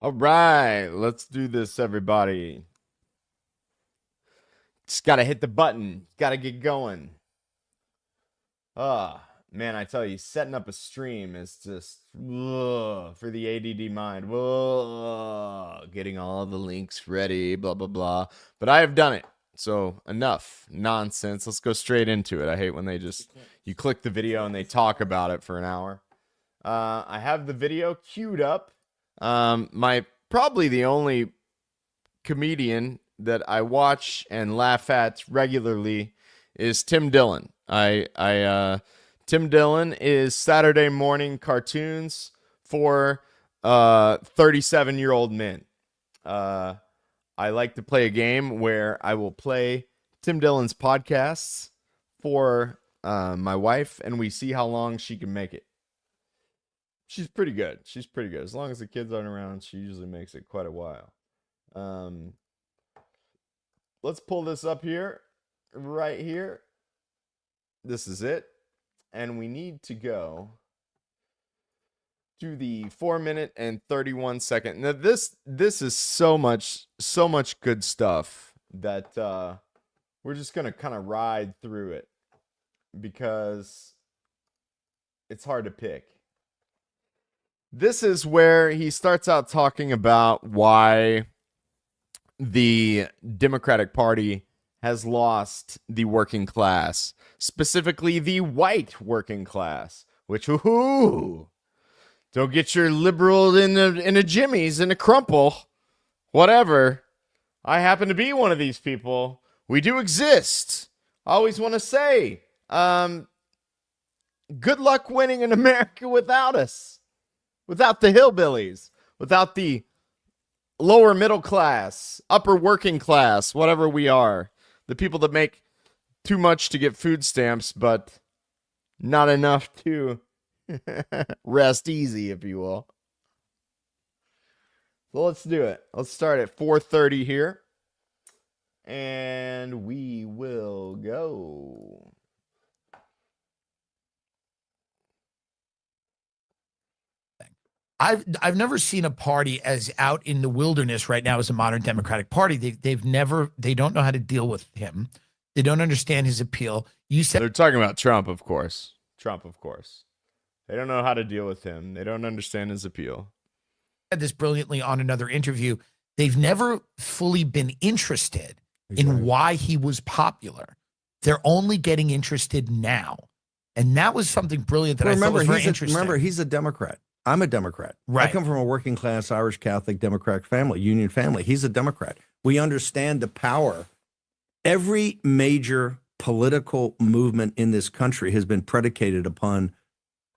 All right, let's do this, everybody. Just got to hit the button. Got to get going. Man, I tell you, setting up a stream is just for the ADD mind. Getting all the links ready, blah, blah, blah. But I have done it. So enough nonsense. Let's go straight into it. I hate when they just, you click the video and they talk about it for an hour. I have the video queued up. Probably the only comedian that I watch and laugh at regularly is Tim Dillon. Tim Dillon is Saturday morning cartoons for 37-year-old men. I like to play a game where I will play Tim Dillon's podcasts for my wife, and we see how long she can make it. She's pretty good. As long as the kids aren't around, she usually makes it quite a while. Let's pull this up here, right here. This is it. And we need to go to the 4-minute and 31-second. Now this is so much good stuff that we're just gonna kind of ride through it because it's hard to pick. This is where he starts out talking about why the Democratic Party has lost the working class, specifically the white working class, which, don't get your liberal in a Jimmy's, in a crumple, whatever. I happen to be one of these people. We do exist. I always want to say, good luck winning in America without us. Without the hillbillies, without the lower middle class, upper working class, whatever we are, the people that make too much to get food stamps, but not enough to rest easy, if you will. So let's do it. Let's start at 4:30 here, and we will go. I've never seen a party as out in the wilderness right now as a modern Democratic Party. They don't know how to deal with him. They don't understand his appeal. You said they're talking about Trump, of course. They don't know how to deal with him. They don't understand his appeal. Said this brilliantly on another interview. They've never fully been interested in why he was popular. They're only getting interested now. And that was something brilliant that I thought was very interesting. Remember, he's a Democrat. I'm a Democrat. Right. I come from a working class Irish Catholic Democratic family, Union family. He's a Democrat. We understand the power. Every major political movement in this country has been predicated upon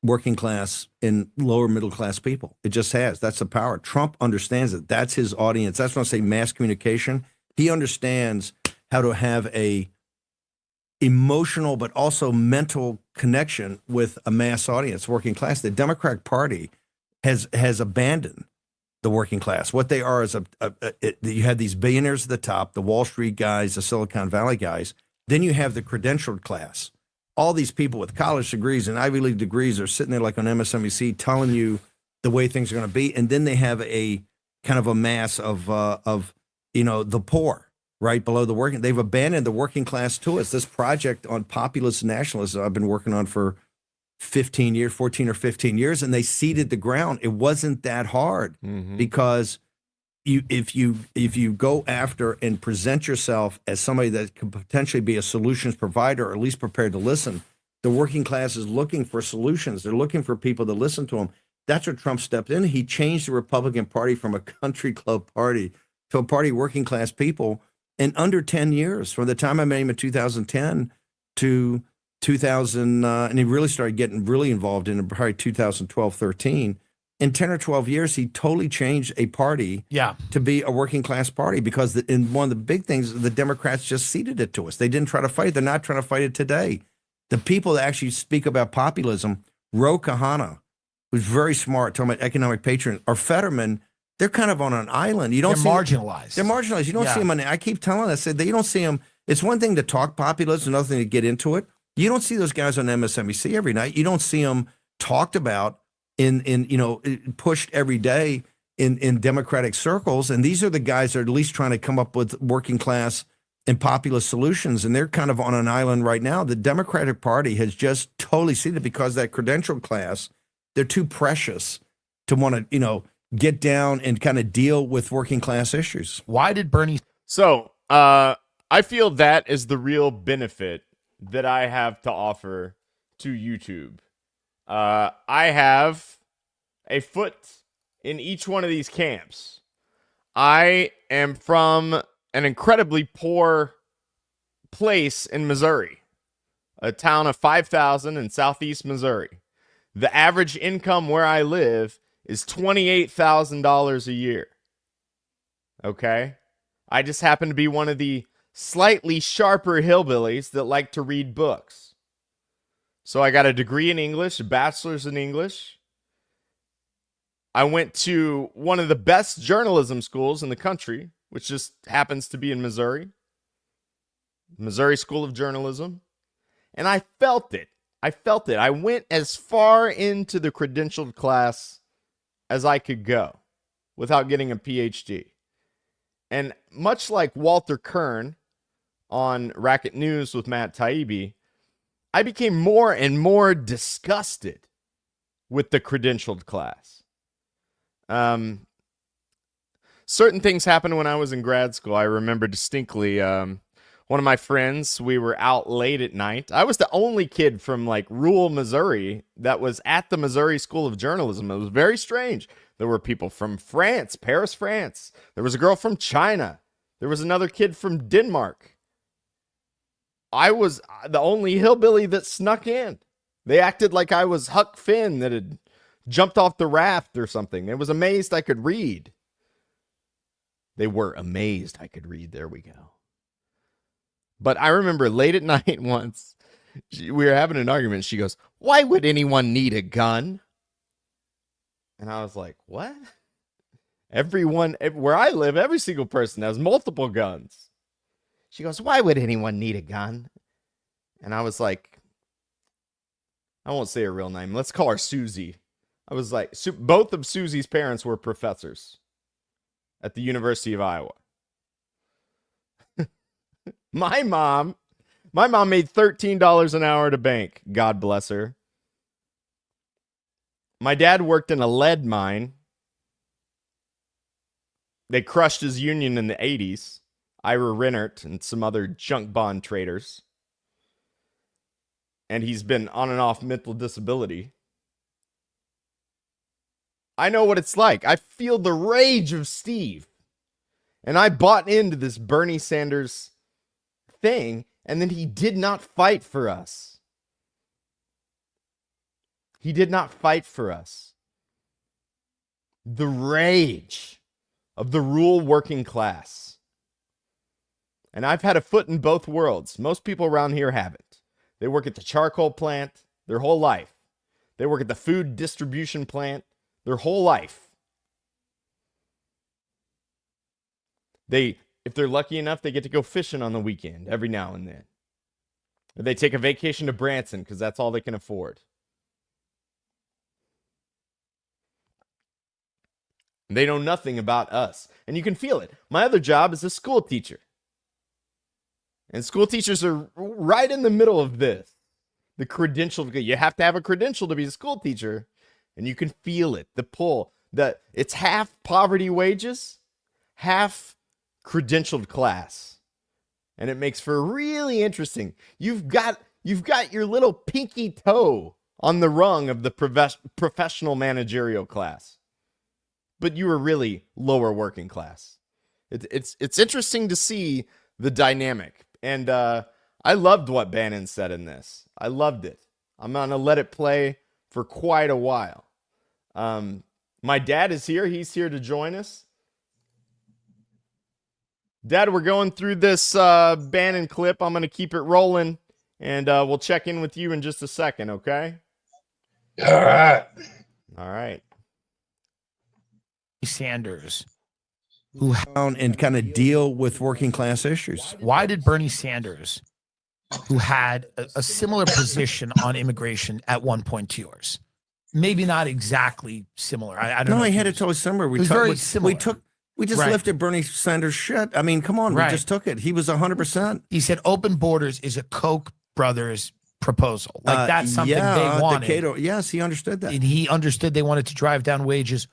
working class and lower middle class people. It just has. That's the power. Trump understands it. That's his audience. That's when I say mass communication. He understands how to have a emotional but also mental connection with a mass audience, working class. The Democratic Party has abandoned the working class. What they are is you have these billionaires at the top, the Wall Street guys, the Silicon Valley guys. Then you have the credentialed class. All these people with college degrees and Ivy League degrees are sitting there like on MSNBC telling you the way things are going to be. And then they have a kind of a mass of the poor right below the working. They've abandoned the working class to us. This project on populist nationalism I've been working on for 14 or 15 years, and they seeded the ground. It wasn't that hard because if you go after and present yourself as somebody that could potentially be a solutions provider, or at least prepared to listen, the working class is looking for solutions. They're looking for people to listen to them. That's where Trump stepped in. He changed the Republican Party from a country club party to a party of working class people in under 10 years, from the time I met him in 2010 to 2000, and he really started getting really involved in probably 2012, 13. In 10 or 12 years, he totally changed a party to be a working class party because in one of the big things, the Democrats just ceded it to us. They didn't try to fight it. They're not trying to fight it today. The people that actually speak about populism, Ro Khanna, who's very smart, talking about economic patriotism, or Fetterman, they're kind of on an island. You don't see marginalized. They're marginalized. You don't see them. I keep telling them, I said, you don't see them. It's one thing to talk populism, another thing to get into it. You don't see those guys on MSNBC every night. You don't see them talked about in pushed every day in Democratic circles, and these are the guys that are at least trying to come up with working class and populist solutions, and they're kind of on an island right now. The Democratic Party has just totally seen it because that credential class, they're too precious to want to, you know, get down and kind of deal with working class issues. Why did Bernie? So I feel that is the real benefit that I have to offer to YouTube. I have a foot in each one of these camps. I am from an incredibly poor place in Missouri, a town of 5,000 in southeast Missouri. The average income where I live is $28,000 a year. Okay? I just happen to be one of the slightly sharper hillbillies that like to read books. So I got a degree in English, a bachelor's in English. I went to one of the best journalism schools in the country, which just happens to be in Missouri. Missouri School of Journalism. And I felt it. I went as far into the credentialed class as I could go without getting a PhD. And much like Walter Kern on Racket News with Matt Taibbi, I became more and more disgusted with the credentialed class. Certain things happened when I was in grad school. I remember distinctly one of my friends, we were out late at night. I was the only kid from like rural Missouri that was at the Missouri School of Journalism. It was very strange. There were people from France, Paris, France. There was a girl from China. There was another kid from Denmark. I was the only hillbilly that snuck in. They acted like I was Huck Finn that had jumped off the raft or something. They was amazed I could read. They were amazed I could read. There we go. But I remember late at night once, we were having an argument. She goes, "Why would anyone need a gun?" And I was like, what? Everyone, where I live, every single person has multiple guns. She goes, "Why would anyone need a gun?" And I was like, I won't say her real name. Let's call her Susie. I was like, both of Susie's parents were professors at the University of Iowa. My mom made $13 an hour at a bank. God bless her. My dad worked in a lead mine. They crushed his union in the 80s. Ira Rennert and some other junk bond traders. And he's been on and off mental disability. I know what it's like. I feel the rage of Steve. And I bought into this Bernie Sanders thing, and then he did not fight for us. He did not fight for us. The rage of the rural working class. And I've had a foot in both worlds. Most people around here haven't. They work at the charcoal plant their whole life. They work at the food distribution plant their whole life. If they're lucky enough, they get to go fishing on the weekend every now and then. Or they take a vacation to Branson because that's all they can afford. They know nothing about us. And you can feel it. My other job is a school teacher. And school teachers are right in the middle of this. The credential, you have to have a credential to be a school teacher. And you can feel it, the pull. It's half poverty wages, half credentialed class. And it makes for really interesting. You've got your little pinky toe on the rung of the professional managerial class. But you were really lower working class. It's interesting to see the dynamic. And I loved what Bannon said in this. I loved it. I'm going to let it play for quite a while. My dad is here. He's here to join us. Dad, we're going through this Bannon clip. I'm going to keep it rolling, and we'll check in with you in just a second, okay? All right. All right. Sanders, who Down and kind of deal with working class issues. why did Bernie Sanders, who had a similar position on immigration at one point to yours, maybe not exactly similar. I don't know. No, he if had it totally similar. It was very similar. We just Right. lifted Bernie Sanders' shit. I mean, come on, Right. we just took it. He was 100%. He said open borders is a Koch brothers proposal. Like that's something they wanted. Cato, yes, he understood that. And he understood they wanted to drive down wages.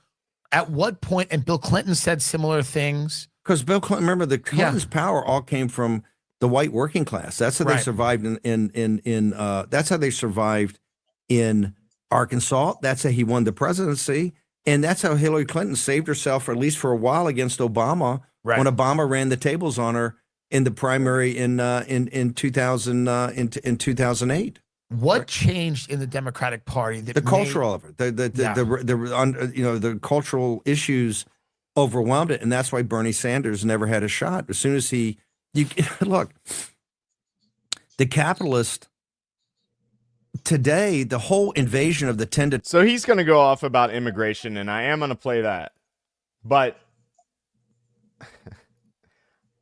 At what point? And Bill Clinton said similar things. Because Bill Clinton, remember, the Clinton's power all came from the white working class. That's how they survived that's how they survived in Arkansas. That's how he won the presidency. And that's how Hillary Clinton saved herself, or at least for a while, against Obama when Obama ran the tables on her in the primary in 2008. What changed in the Democratic Party? That The cultural of it, the cultural issues overwhelmed it, and that's why Bernie Sanders never had a shot. As soon as look, the capitalist today, the whole invasion of the 10 to. So he's going to go off about immigration, and I am going to play that. But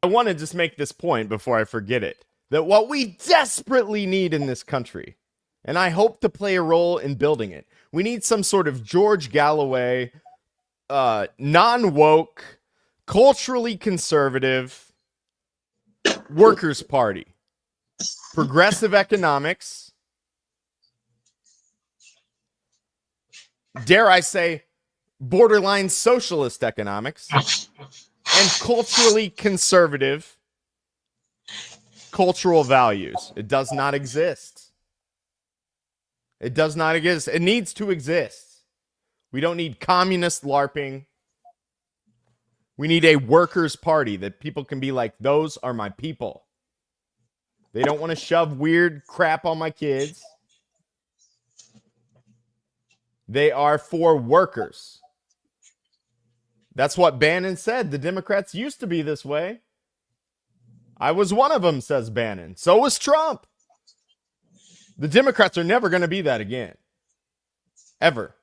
I want to just make this point before I forget it, that what we desperately need in this country, and I hope to play a role in building it, we need some sort of George Galloway, non-woke, culturally conservative workers' party. Progressive economics. Dare I say, borderline socialist economics, and culturally conservative cultural values. It does not exist. It does not exist. It needs to exist. We don't need communist LARPing. We need a workers' party that people can be like, those are my people. They don't want to shove weird crap on my kids. They are for workers. That's what Bannon said. The Democrats used to be this way. I was one of them, says Bannon. So was Trump. The Democrats are never going to be that again. Ever.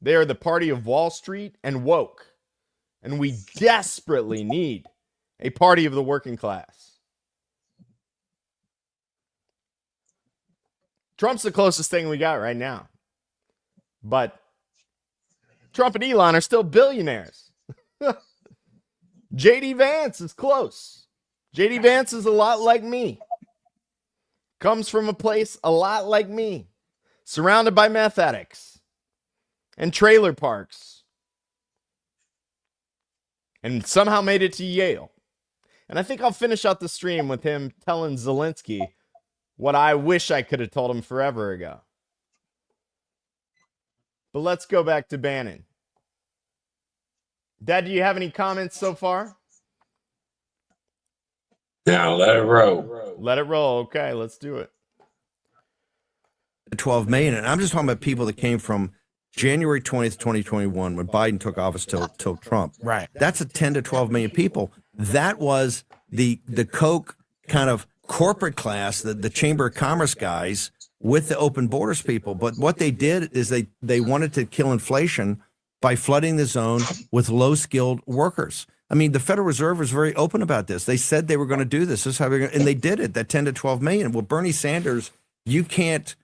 They are the party of Wall Street and woke. And we desperately need a party of the working class. Trump's the closest thing we got right now. But Trump and Elon are still billionaires. JD Vance is close. JD Vance is a lot like me. Comes from a place a lot like me. Surrounded by meth addicts and trailer parks. And somehow made it to Yale. And I think I'll finish out the stream with him telling Zelenskyy what I wish I could have told him forever ago. But let's go back to Bannon. Dad, do you have any comments so far? Now let it roll. Let it roll. Okay, let's do it. 12 million. And I'm just talking about people that came from January 20th, 2021, when Biden took office till Trump. Right. That's a 10 to 12 million people. That was the Koch kind of corporate class, the Chamber of Commerce guys with the open borders people. But what they did is they wanted to kill inflation by flooding the zone with low-skilled workers. I mean, the Federal Reserve was very open about this. They said they were going to do this. This is how they're going to, and they did it, that 10 to 12 million. Well, Bernie Sanders, you can't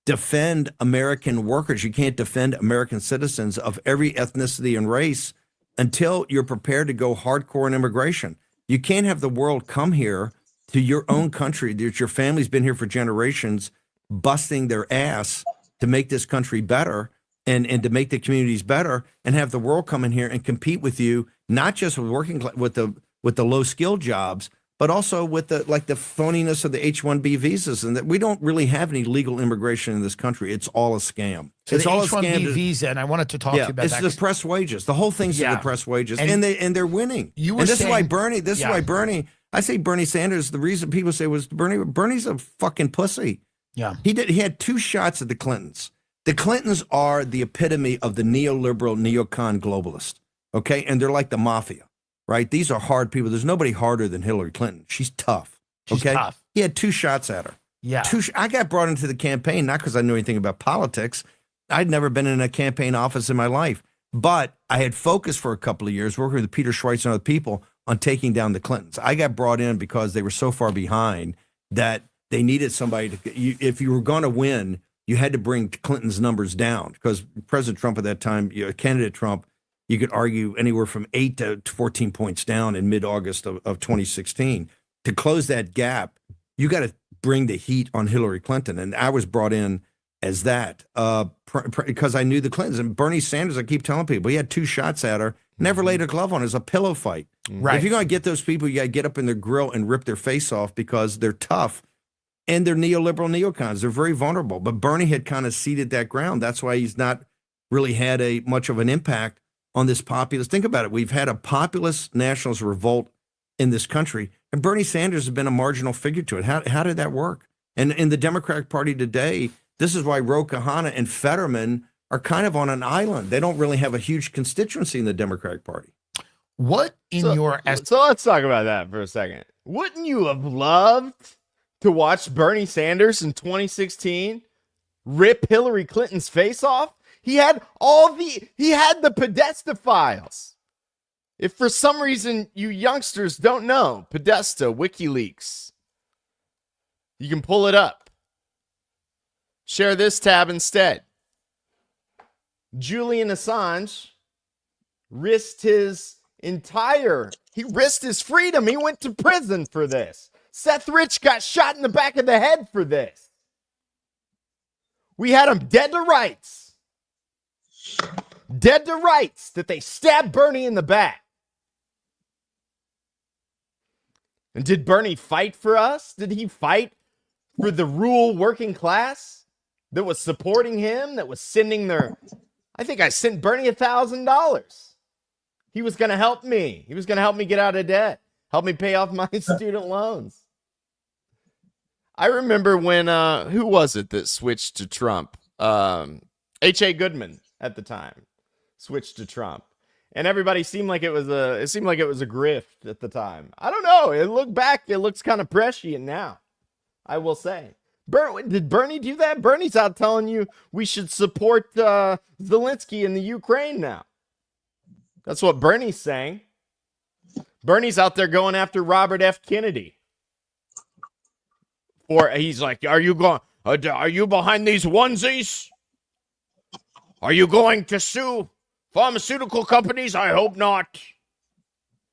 defend American workers. You can't defend American citizens of every ethnicity and race until you're prepared to go hardcore in immigration. You can't have the world come here to your own country that your family's been here for generations, busting their ass to make this country better and to make the communities better, and have the world come in here and compete with you, not just with with the low skilled jobs, but also with the phoniness of the H-1B visas, and that we don't really have any legal immigration in this country. It's all a scam. So it's the all H-1B a scam. visa, and I wanted to talk to you about it's that. the press wages. The whole thing's the press wages, and they're winning. You were and this saying, is why Bernie. This is why Bernie. I say Bernie Sanders. The reason people say was Bernie's a fucking pussy. Yeah, he had two shots at the Clintons. The Clintons are the epitome of the neoliberal, neocon globalist. Okay, and they're like the mafia. Right? These are hard people. There's nobody harder than Hillary Clinton. She's tough. She's tough. He had two shots at her. Yeah. I got brought into the campaign, not because I knew anything about politics. I'd never been in a campaign office in my life. But I had focused for a couple of years, working with Peter Schweitzer and other people on taking down the Clintons. I got brought in because they were so far behind that they needed somebody to, if you were going to win, you had to bring Clinton's numbers down because President Trump at that time, candidate Trump, you could argue anywhere from 8 to 14 points down in mid-August of 2016. To close that gap, you got to bring the heat on Hillary Clinton. And I was brought in as that because I knew the Clintons. And Bernie Sanders, I keep telling people, he had 2 shots at her, never laid a glove on her. It was a pillow fight. Right. If you're going to get those people, you got to get up in their grill and rip their face off because they're tough. And they're neoliberal neocons. They're very vulnerable. But Bernie had kind of ceded that ground. That's why he's not really had much of an impact on this populist. Think about it. We've had a populist nationalist revolt in this country, and Bernie Sanders has been a marginal figure to it. How did that work? And in the Democratic Party today, this is why Ro Khanna and Fetterman are kind of on an island. They don't really have a huge constituency in the Democratic Party. What so let's talk about that for a second. Wouldn't you have loved to watch Bernie Sanders in 2016 rip Hillary Clinton's face off? He had the Podesta files. If for some reason you youngsters don't know, Podesta, WikiLeaks, you can pull it up. Share this tab instead. Julian Assange risked his freedom. He went to prison for this. Seth Rich got shot in the back of the head for this. We had him dead to rights. Dead to rights that they stabbed Bernie in the back. And did Bernie fight for us? Did he fight for the rural working class that was supporting him, that was sending I think I sent Bernie $1,000. He was going to help me. He was going to help me get out of debt, help me pay off my student loans. I remember when, who was it that switched to Trump? H.A. Goodman at the time switched to Trump. And everybody seemed like it was a grift at the time. I don't know. It looked back, it looks kind of prescient now, I will say. Did Bernie do that? Bernie's out telling you we should support Zelenskyy in the Ukraine now. That's what Bernie's saying. Bernie's out there going after Robert F. Kennedy. Or he's like, are you behind these onesies? Are you going to sue pharmaceutical companies? I hope not.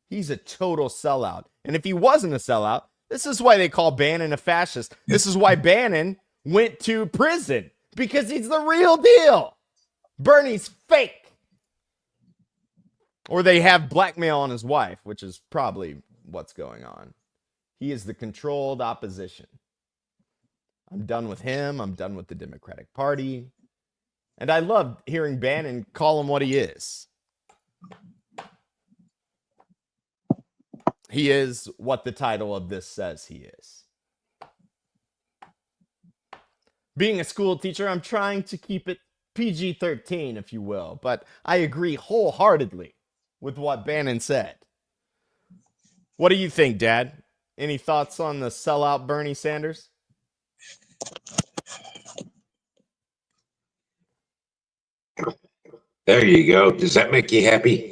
He's a total sellout. And if he wasn't a sellout, this is why they call Bannon a fascist. This is why Bannon went to prison, because he's the real deal. Bernie's fake. Or they have blackmail on his wife, which is probably what's going on. He is the controlled opposition. I'm done with him. I'm done with the Democratic Party. And I love hearing Bannon call him what he is. He is what the title of this says he is. Being a school teacher, I'm trying to keep it PG-13, if you will, but I agree wholeheartedly with what Bannon said. What do you think, Dad? Any thoughts on the sellout Bernie Sanders? There you go. Does that make you happy?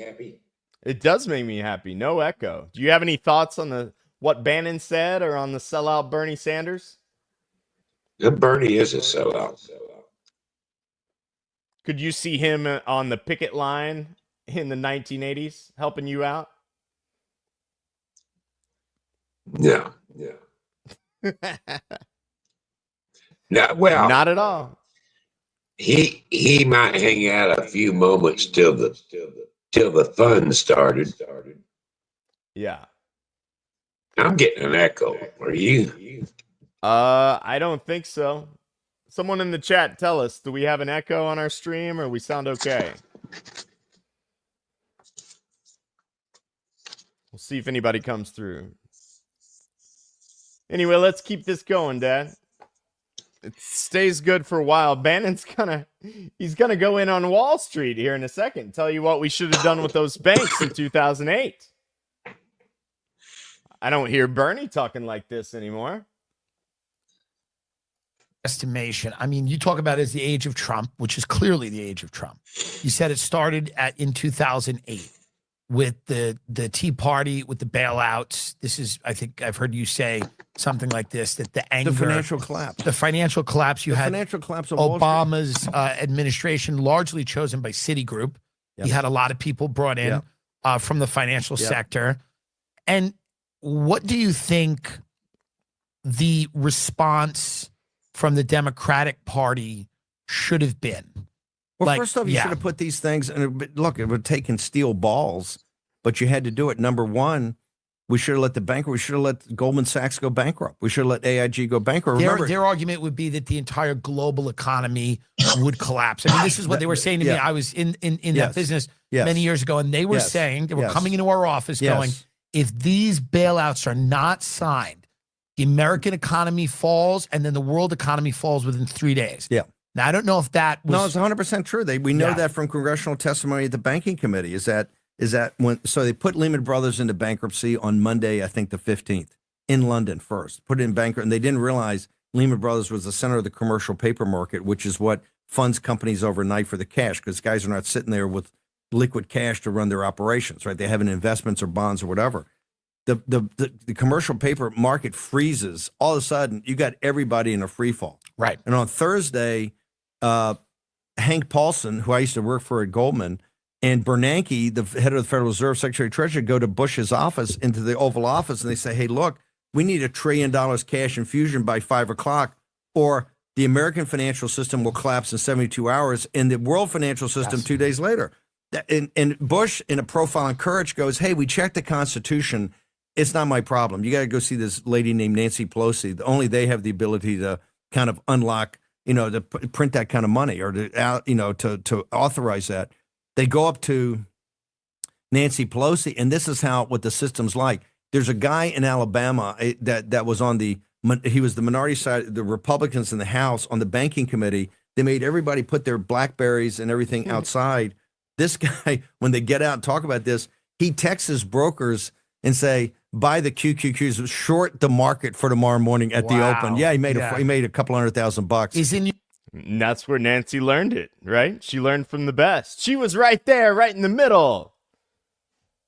It does make me happy. No echo. Do you have any thoughts on what Bannon said or on the sellout Bernie Sanders? Bernie is a sellout. Could you see him on the picket line in the 1980s helping you out? Yeah. No, well, not at all. He might hang out a few moments till the fun started. Yeah. I'm getting an echo. Are you? I don't think so. Someone in the chat, tell us, do we have an echo on our stream or we sound okay? We'll see if anybody comes through. Anyway, let's keep this going, Dad. It stays good for a while. Bannon's he's gonna go in on Wall Street here in a second. Tell you what we should have done with those banks in 2008. I don't hear Bernie talking like this anymore. Estimation. I mean, you talk about it as the age of Trump, which is clearly the age of Trump. You said it started in 2008. with the Tea Party, with the bailouts. This is, I think I've heard you say something like this, that the anger, The financial collapse. the financial collapse, you The had financial collapse of Wall Street. Obama's administration, largely chosen by Citigroup. Yep. He had a lot of people brought in from the financial Yep. sector. And what do you think the response from the Democratic Party should have been? Well, Like, first off, you yeah. should have put these things, and look, it would have taken steel balls, but you had to do it. Number one, we should have let we should have let Goldman Sachs go bankrupt. We should have let AIG go bankrupt. Remember, Their argument would be that the entire global economy would collapse. I mean, this is what they were saying to me. I was in that business many years ago, and they were saying, they were coming into our office going, if these bailouts are not signed, the American economy falls, and then the world economy falls within 3 days. Yeah. Now, I don't know if that was... No, it's 100% true. We know that from congressional testimony at the banking committee, is that so they put Lehman Brothers into bankruptcy on Monday, I think the 15th, in London first, put it in bankruptcy, and they didn't realize Lehman Brothers was the center of the commercial paper market, which is what funds companies overnight for the cash, because guys are not sitting there with liquid cash to run their operations, right? They have investments or bonds or whatever. The commercial paper market freezes. All of a sudden, you got everybody in a free fall. Right. And on Thursday, Hank Paulson, who I used to work for at Goldman, and Bernanke, the head of the Federal Reserve, Secretary of Treasury, go to Bush's office, into the Oval Office, and they say, hey, look, we need $1 trillion cash infusion by 5 o'clock, or the American financial system will collapse in 72 hours, and the world financial system 2 days later. And Bush, in a profile on courage, goes, hey, we checked the Constitution. It's not my problem. You got to go see this lady named Nancy Pelosi. Only they have the ability to kind of unlock, to print that kind of money, or to authorize that. They go up to Nancy Pelosi, and this is what the system's like. There's a guy in Alabama that was he was the minority side, the Republicans in the House on the banking committee. They made everybody put their BlackBerries and everything outside. This guy, when they get out and talk about this, he texts his brokers and say, buy the QQQs, short the market for tomorrow morning at the open. Yeah, he made a couple $100,000. And that's where Nancy learned it, right? She learned from the best. She was right there, right in the middle.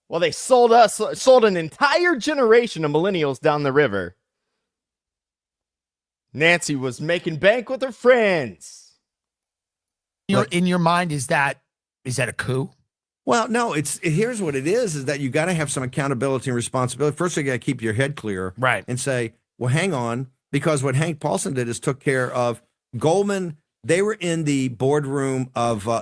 Well, they sold an entire generation of millennials down the river. Nancy was making bank with her friends. In your mind, is that a coup? Well, no, here's what it is that you got to have some accountability and responsibility. First, you got to keep your head clear, right, and say, well, hang on, because what Hank Paulson did is took care of Goldman. They were in the boardroom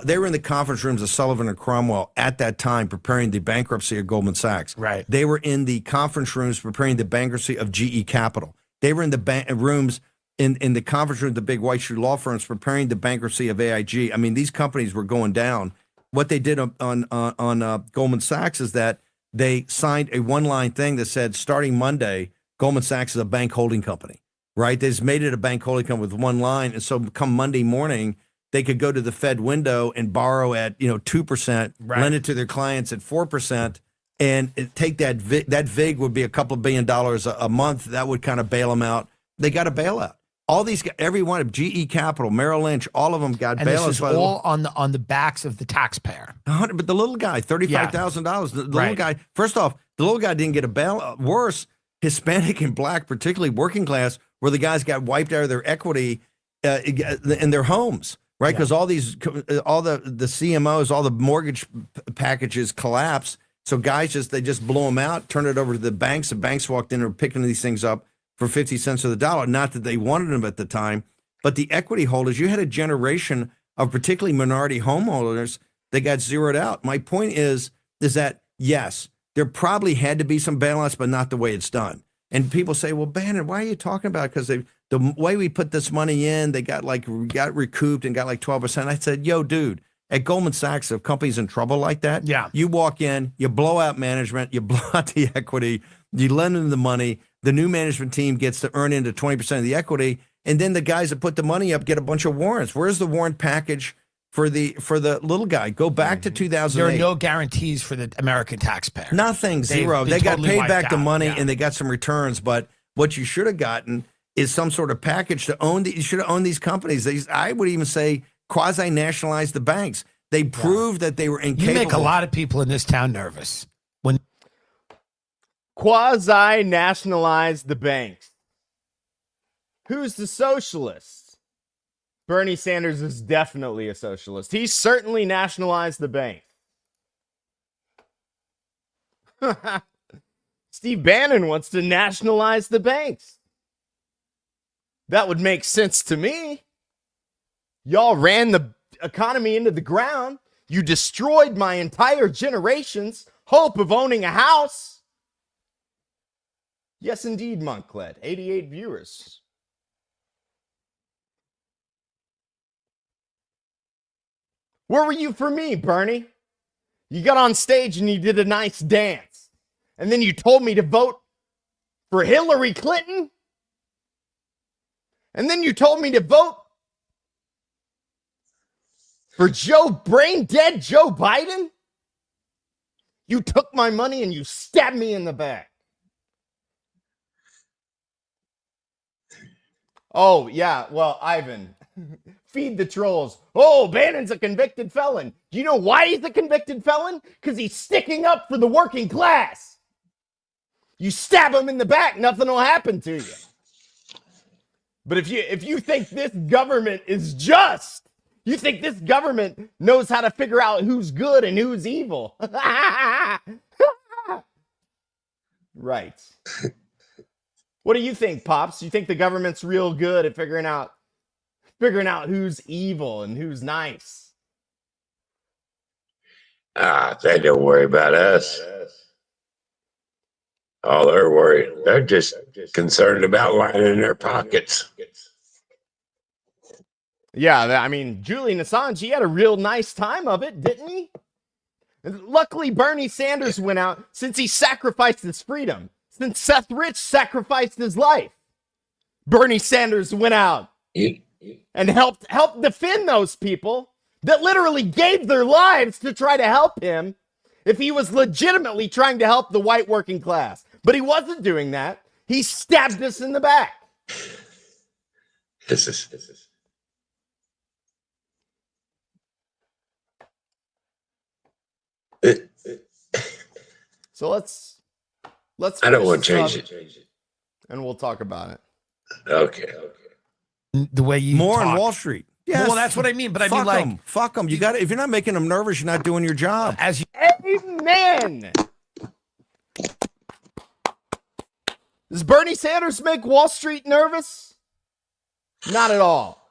they were in the conference rooms of Sullivan and Cromwell at that time, preparing the bankruptcy of Goldman Sachs. Right. They were in the conference rooms preparing the bankruptcy of GE Capital. They were in the rooms in the conference room, the big white shoe law firms, preparing the bankruptcy of AIG. I mean, these companies were going down. What they did on Goldman Sachs is that they signed a one-line thing that said, starting Monday, Goldman Sachs is a bank holding company, right? They just made it a bank holding company with one line. And so come Monday morning, they could go to the Fed window and borrow at 2%, lend it to their clients at 4%, and take that VIG would be a couple of $1 billion a month. That would kind of bail them out. They got a bailout. All these, every one of GE Capital, Merrill Lynch, all of them got bailouts. And this is all on the backs of the taxpayer. But the little guy, $35,000. The little guy, first off, the little guy didn't get a bailout. Worse, Hispanic and Black, particularly working class, where the guys got wiped out of their equity in their homes, right? Because all the CMOs, all the mortgage packages collapsed. So guys they just blew them out, turned it over to the banks. The banks walked in and were picking these things up for 50 cents of the dollar. Not that they wanted them at the time, but the equity holders, you had a generation of particularly minority homeowners that got zeroed out. My point is that, yes, there probably had to be some bailouts, but not the way it's done. And people say, well, Bannon, why are you talking about it? Because the way we put this money in, they got recouped and got like 12%. I said, yo, dude, at Goldman Sachs, if companies in trouble like that, you walk in, you blow out management, you blow out the equity, you lend them the money, the new management team gets to earn into 20% of the equity, and then the guys that put the money up get a bunch of warrants. Where's the warrant package for the little guy? Go back to 2008. There are no guarantees for the American taxpayer. Nothing, zero. They got totally paid back the out. money and they got some returns, but what you should have gotten is some sort of package to own. You should have owned these companies. I would even say quasi-nationalize the banks. They proved that they were incapable. You make a lot of people in this town nervous. quasi-nationalize the banks. Who's the socialist? Bernie Sanders is definitely a socialist. He certainly nationalized the bank. Steve Bannon wants to nationalize the banks. That would make sense to me. Y'all ran the economy into the ground. You destroyed my entire generation's hope of owning a house. Yes, indeed, Monkled. 88 viewers. Where were you for me, Bernie? You got on stage and you did a nice dance. And then you told me to vote for Hillary Clinton. And then you told me to vote for brain dead Joe Biden. You took my money and you stabbed me in the back. Oh, yeah. Well, Ivan, feed the trolls. Oh, Bannon's a convicted felon. Do you know why he's a convicted felon? Because he's sticking up for the working class. You stab him in the back, nothing will happen to you. But if you think this government is just, you think this government knows how to figure out who's good and who's evil. Right. What do you think, Pops? You think the government's real good at figuring out who's evil and who's nice? They don't worry about us. All they're just concerned about lining their pockets. Yeah, I mean, Julian Assange, he had a real nice time of it, didn't he? And luckily, Bernie Sanders went out since he sacrificed his freedom. Since Seth Rich sacrificed his life. Bernie Sanders went out and helped defend those people that literally gave their lives to try to help him if he was legitimately trying to help the white working class. But he wasn't doing that. He stabbed us in the back. This is. So let's. I don't want to change it. And we'll talk about it. Okay. The way you more talk. on Wall Street. Yes. Well, that's what I mean. But I mean, like, fuck them. You got if you're not making them nervous, you're not doing your job. as you, Amen. Does Bernie Sanders make Wall Street nervous? Not at all.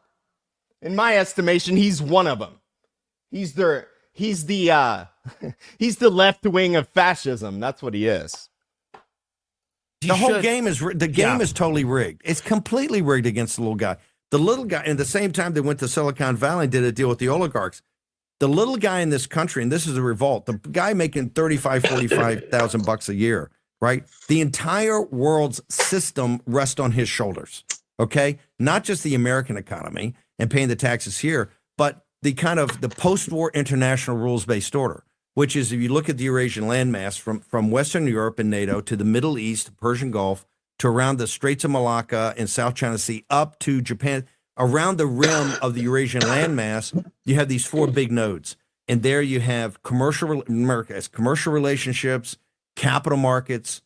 In my estimation, he's one of them. He's the left wing of fascism. That's what he is. The whole game is is totally rigged. It's completely rigged against the little guy. The little guy, and at the same time they went to Silicon Valley and did a deal with the oligarchs. The little guy in this country, and this is a revolt, the guy making $45,000 a year, right? The entire world's system rests on his shoulders, okay? Not just the American economy and paying the taxes here, but the kind of the post-war international rules-based order, which is if you look at the Eurasian landmass from Western Europe and NATO to the Middle East, Persian Gulf, to around the Straits of Malacca and South China Sea up to Japan, around the rim of the Eurasian landmass, you have these four big nodes. And there you have America has commercial relationships, capital markets,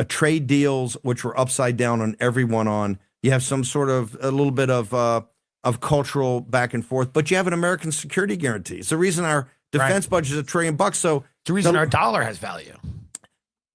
trade deals, which were upside down on everyone on. You have some sort of a little bit of cultural back and forth, but you have an American security guarantee. It's the reason our defense budget is $1 trillion. So it's the reason our dollar has value.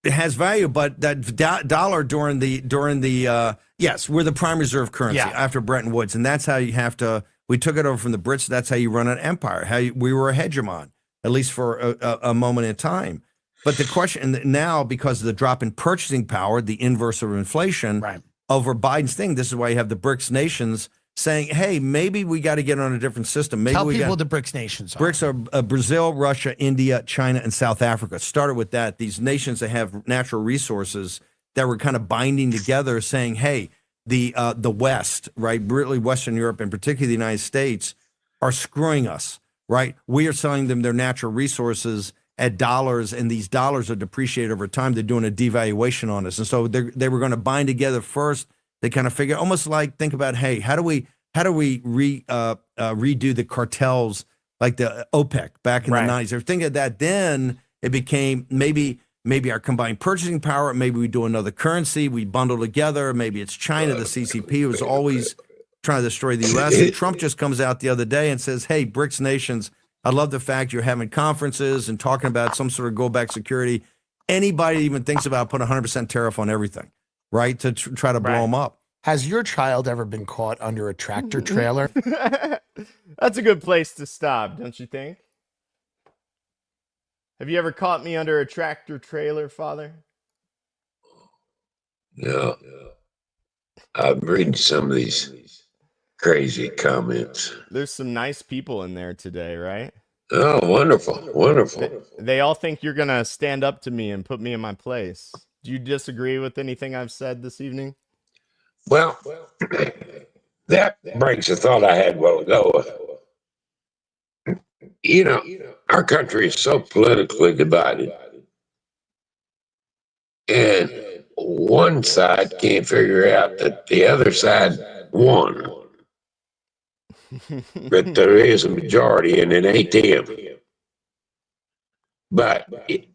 It has value, but that dollar during the yes, we're the prime reserve currency after Bretton Woods, and that's how you have to. We took it over from the Brits. That's how you run an empire. We were a hegemon, at least for a moment in time. But the question now, because of the drop in purchasing power, the inverse of inflation, over Biden's thing, this is why you have the BRICS nations saying, hey, maybe we got to get on a different system. Maybe Tell people what the BRICS nations are. BRICS are Brazil, Russia, India, China, and South Africa. Started with that. These nations that have natural resources that were kind of binding together, saying, hey, the West, right, really Western Europe and particularly the United States, are screwing us, right? We are selling them their natural resources at dollars, and these dollars are depreciated over time. They're doing a devaluation on us. And so they were going to bind together first. They kind of figure, almost like, think about, hey, how do we redo the cartels like the OPEC back in the 90s? They're thinking of that. Then it became maybe maybe our combined purchasing power, maybe we do another currency, we bundle together, maybe it's China, the CCP was always trying to destroy the U.S. And Trump just comes out the other day and says, hey, BRICS nations, I love the fact you're having conferences and talking about some sort of go back security. Anybody even thinks about putting 100% tariff on everything, right? To try to blow them up. Has your child ever been caught under a tractor trailer? That's a good place to stop, don't you think? Have you ever caught me under a tractor trailer, Father? No. I'm reading some of these crazy comments. There's some nice people in there today, right? Oh, wonderful. Wonderful. They all think you're going to stand up to me and put me in my place. Do you disagree with anything I've said this evening? Well, that brings a thought I had a while ago. You know, our country is so politically divided. And one side can't figure out that the other side won. But there is a majority in an ATM. But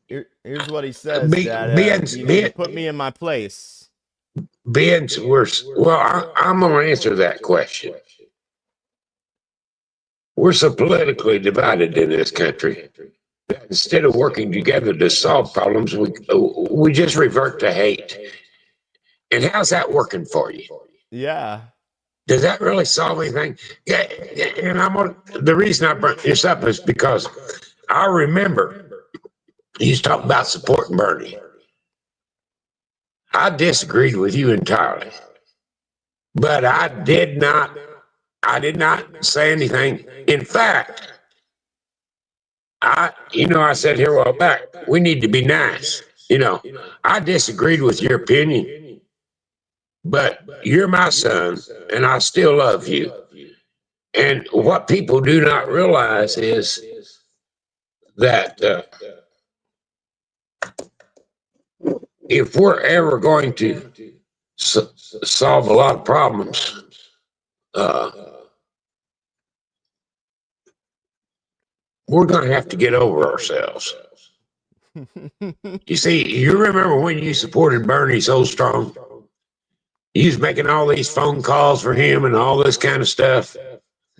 here's what he says, Dad. You need to put me in my place. I'm going to answer that question. We're so politically divided in this country that instead of working together to solve problems, we just revert to hate. And how's that working for you? Yeah. Does that really solve anything? Yeah. And the reason I brought this up is because I remember you was talking about supporting Bernie. I disagreed with you entirely, but I did not say anything. In fact, I said here a while back, we need to be nice. I disagreed with your opinion, but you're my son and I still love you. And what people do not realize is that if we're ever going to solve a lot of problems, we're going to have to get over ourselves. You see, you remember when you supported Bernie so strong? You was making all these phone calls for him and all this kind of stuff.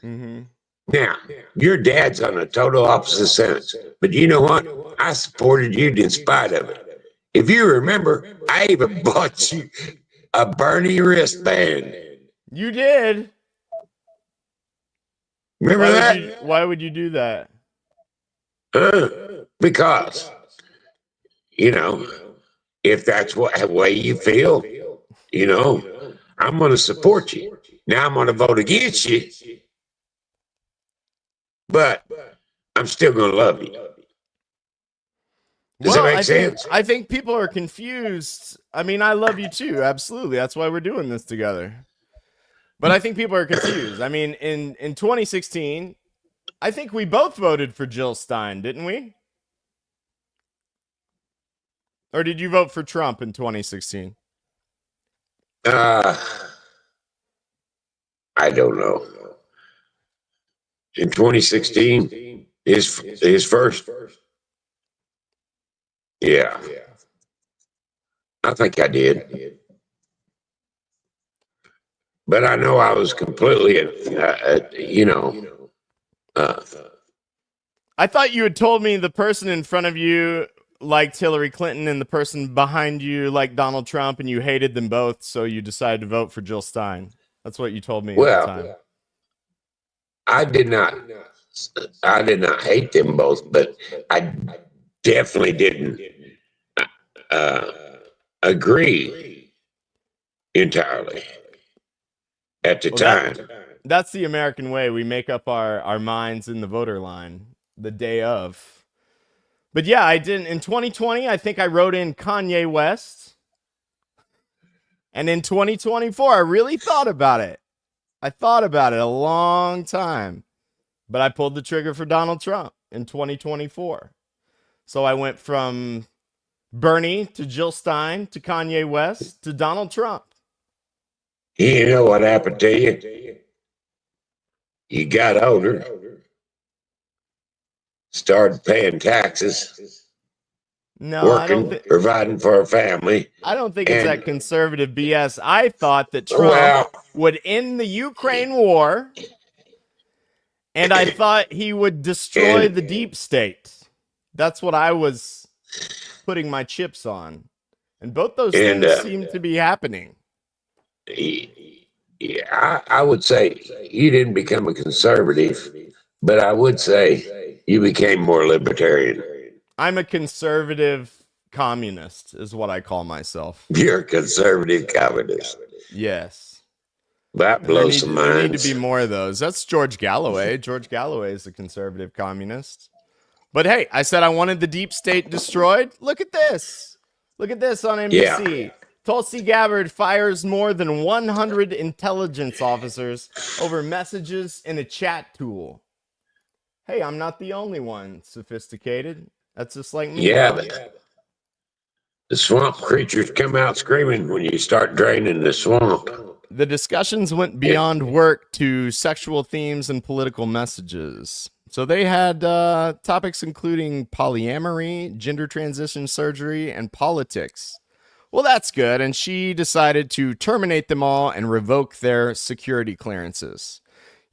Mm-hmm. Now, your dad's on a total opposite sense. But you know what? I supported you in spite of it. If you remember, I even bought you a Bernie wristband. You did. Remember that? Why would you do that? Because, if that's the way you feel, I'm going to support you. Now I'm going to vote against you, but I'm still going to love you. Does that make sense? I think people are confused. I mean, I love you too. Absolutely. That's why we're doing this together. But I think people are confused. I mean, in 2016, I think we both voted for Jill Stein, didn't we? Or did you vote for Trump in 2016? I don't know. In 2016, his first. Yeah. I think I did. But I know I was completely, I thought you had told me the person in front of you liked Hillary Clinton and the person behind you liked Donald Trump, and you hated them both, so you decided to vote for Jill Stein. That's what you told me at the time. I did not hate them both, but I definitely didn't agree entirely at the time. That's the American way. We make up our minds in the voter line the day of. But yeah, I didn't. In 2020, I think I wrote in Kanye West. And in 2024, I really thought about it. I thought about it a long time. But I pulled the trigger for Donald Trump in 2024. So I went from Bernie to Jill Stein to Kanye West to Donald Trump. You know what happened to you? You got older, started paying taxes, No, I don't working, think. providing for a family. I don't think it's And- that conservative BS. I thought that Trump Well, would end the Ukraine war, and I thought he would destroy And- the deep state. That's what I was putting my chips on. And both those And, things seem to be happening. yeah, I would say you didn't become a conservative, but I would say you became more libertarian. I'm a conservative communist, is what I call myself. You're a conservative communist. Yes. That blows some There need minds. to be more of those. That's George Galloway. George Galloway is a conservative communist. But hey, I said I wanted the deep state destroyed. Look at this. Look at this on NBC. Yeah. Tulsi Gabbard fires more than 100 intelligence officers over messages in a chat tool. Hey, I'm not the only one sophisticated. That's just like me. Yeah, huh? but the swamp creatures come out screaming when you start draining the swamp. The discussions went beyond work to sexual themes and political messages. So they had topics including polyamory, gender transition surgery, and politics. Well, that's good. And she decided to terminate them all and revoke their security clearances.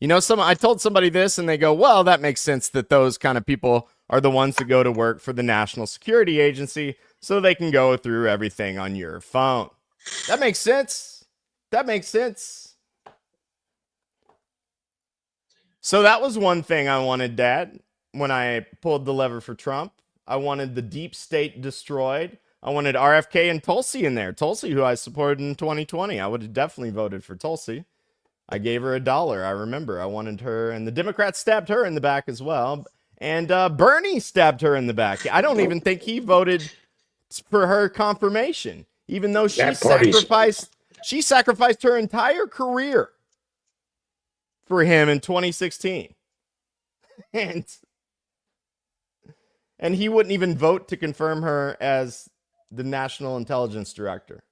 You know, I told somebody this and they go, well, that makes sense that those kind of people are the ones that go to work for the National Security Agency so they can go through everything on your phone. That makes sense. That makes sense. So that was one thing I wanted, Dad, when I pulled the lever for Trump. I wanted the deep state destroyed. I wanted RFK and Tulsi in there. Tulsi, who I supported in 2020. I would have definitely voted for Tulsi. I gave her $1. I remember. I wanted her, and the Democrats stabbed her in the back as well. And Bernie stabbed her in the back. I don't even think he voted for her confirmation, even though she sacrificed her entire career for him in 2016. And he wouldn't even vote to confirm her as the National Intelligence Director.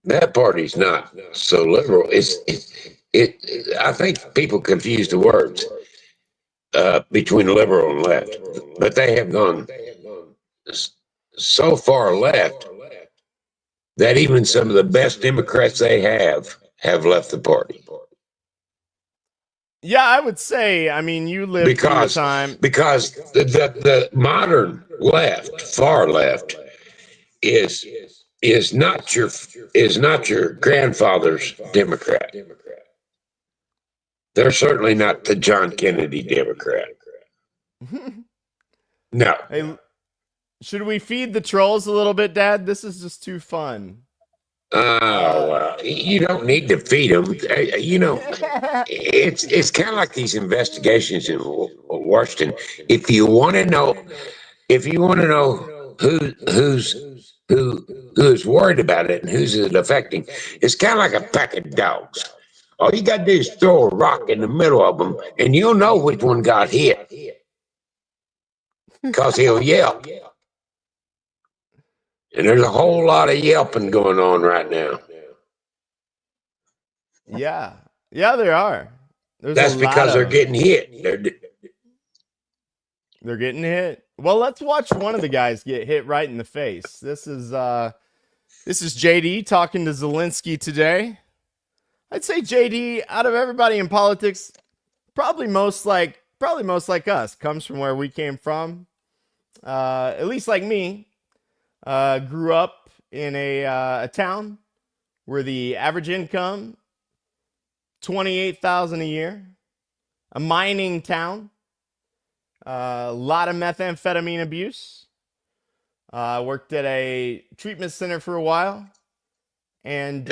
That party's not so liberal. I think people confuse the words between liberal and left, but they have gone so far left that even some of the best Democrats they have left the party. Yeah, I would say, I mean, you lived through a time. Because the modern left, far left, is not your grandfather's Democrat. They're certainly not the John Kennedy Democrat. No. Hey, should we feed the trolls a little bit, Dad? This is just too fun. Oh, you don't need to feed them. You know, it's kind of like these investigations in Washington. If you want to know who's worried about it and who's it affecting, it's kind of like a pack of dogs. All you got to do is throw a rock in the middle of them, and you'll know which one got hit, because he'll yelp. And there's a whole lot of yelping going on right now. Yeah, there are. That's because they're getting hit. They're getting hit. Well, let's watch one of the guys get hit right in the face. This is JD talking to Zelenskyy today. I'd say JD, out of everybody in politics, probably most like us, comes from where we came from. At least like me. Grew up in a town where the average income $28,000 a year, a mining town, a lot of methamphetamine abuse. Worked at a treatment center for a while, and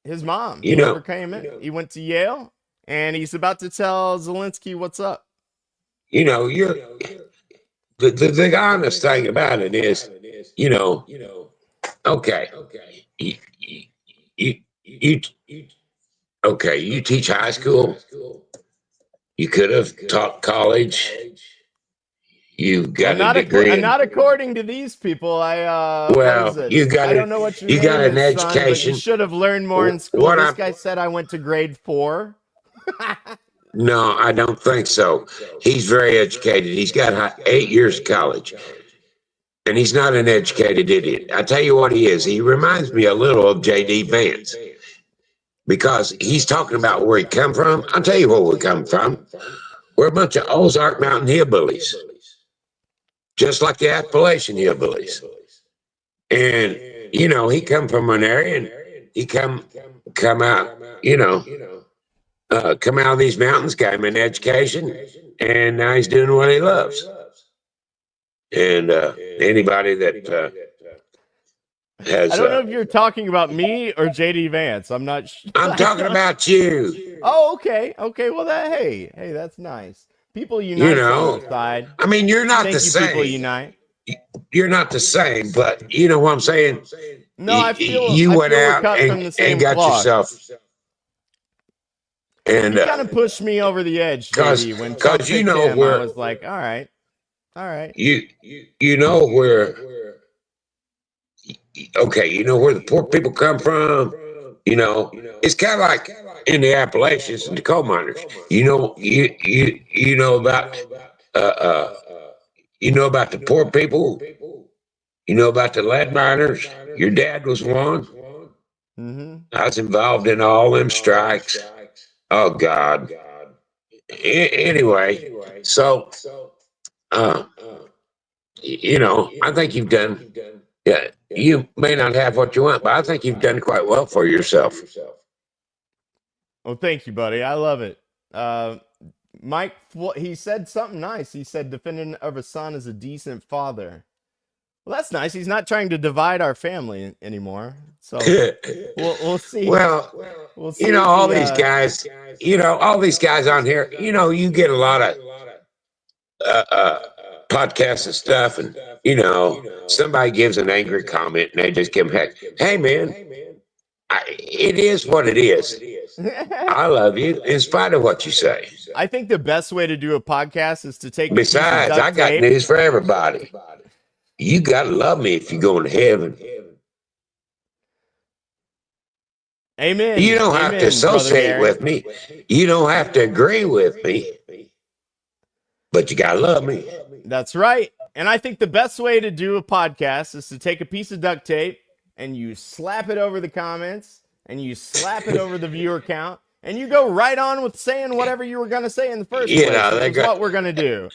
his mom, he overcame it. He went to Yale, and he's about to tell Zelenskyy what's up. You know, the honest thing about it is, okay, you teach high school, you could have taught college, you've got a degree. Not according to these people. I don't know what your you name got an is, son, but education. you should have learned more in school. This guy said I went to grade 4. No, I don't think so. He's very educated. He's got 8 years of college. And he's not an educated idiot. I tell you what he is. He reminds me a little of J.D. Vance because he's talking about where he come from. I'll tell you where we come from. We're a bunch of Ozark Mountain hillbillies, just like the Appalachian hillbillies. And, you know, he come from an area and he come out, you know, come out of these mountains, got him an education, and now he's doing what he loves. And anybody that has, I don't know if you're talking about me or JD Vance. I'm not sure. I'm talking about you. Oh, okay. Okay. Well, hey, that's nice. People unite, You know, on the side. I mean, you're not Thank the you, same. people unite. You're not the same, but you know what I'm saying? No, I feel you I went feel we're out cut from the same and got cloth. yourself. And You kind of pushed me over the edge, JD. When Trump you picked know him, where I was like, all right. You know where. Okay, you know where the poor people come from. You know, it's kind of like in the Appalachians and the coal miners. You know, you know about you know about the poor people. You know about the lead miners. Your dad was one. Mm-hmm. I was involved in all them strikes. Oh God. Anyway, so you know, I think you've done. Yeah, you may not have what you want, but I think you've done quite well for yourself. Well, thank you, buddy. I love it. Mike, he said something nice. He said, defendant of a son is a decent father. Well, that's nice. He's not trying to divide our family anymore. So we'll see. We'll see. You know, all these guys. You know, all these guys on here. You know, you get a lot of podcasts and stuff, and you know, somebody gives an angry comment, and they just give them heck. Hey, man, it is what it is. I love you in spite of what you say. I think the best way to do a podcast is to take. Besides, I got news for everybody. You gotta love me if you're going to heaven. Amen. You don't have to associate with me. You don't have to agree with me. But you gotta love me. That's right. And I think the best way to do a podcast is to take a piece of duct tape and you slap it over the comments and you slap it over the viewer count and you go right on with saying whatever you were going to say in the first place. That's what we're going to do.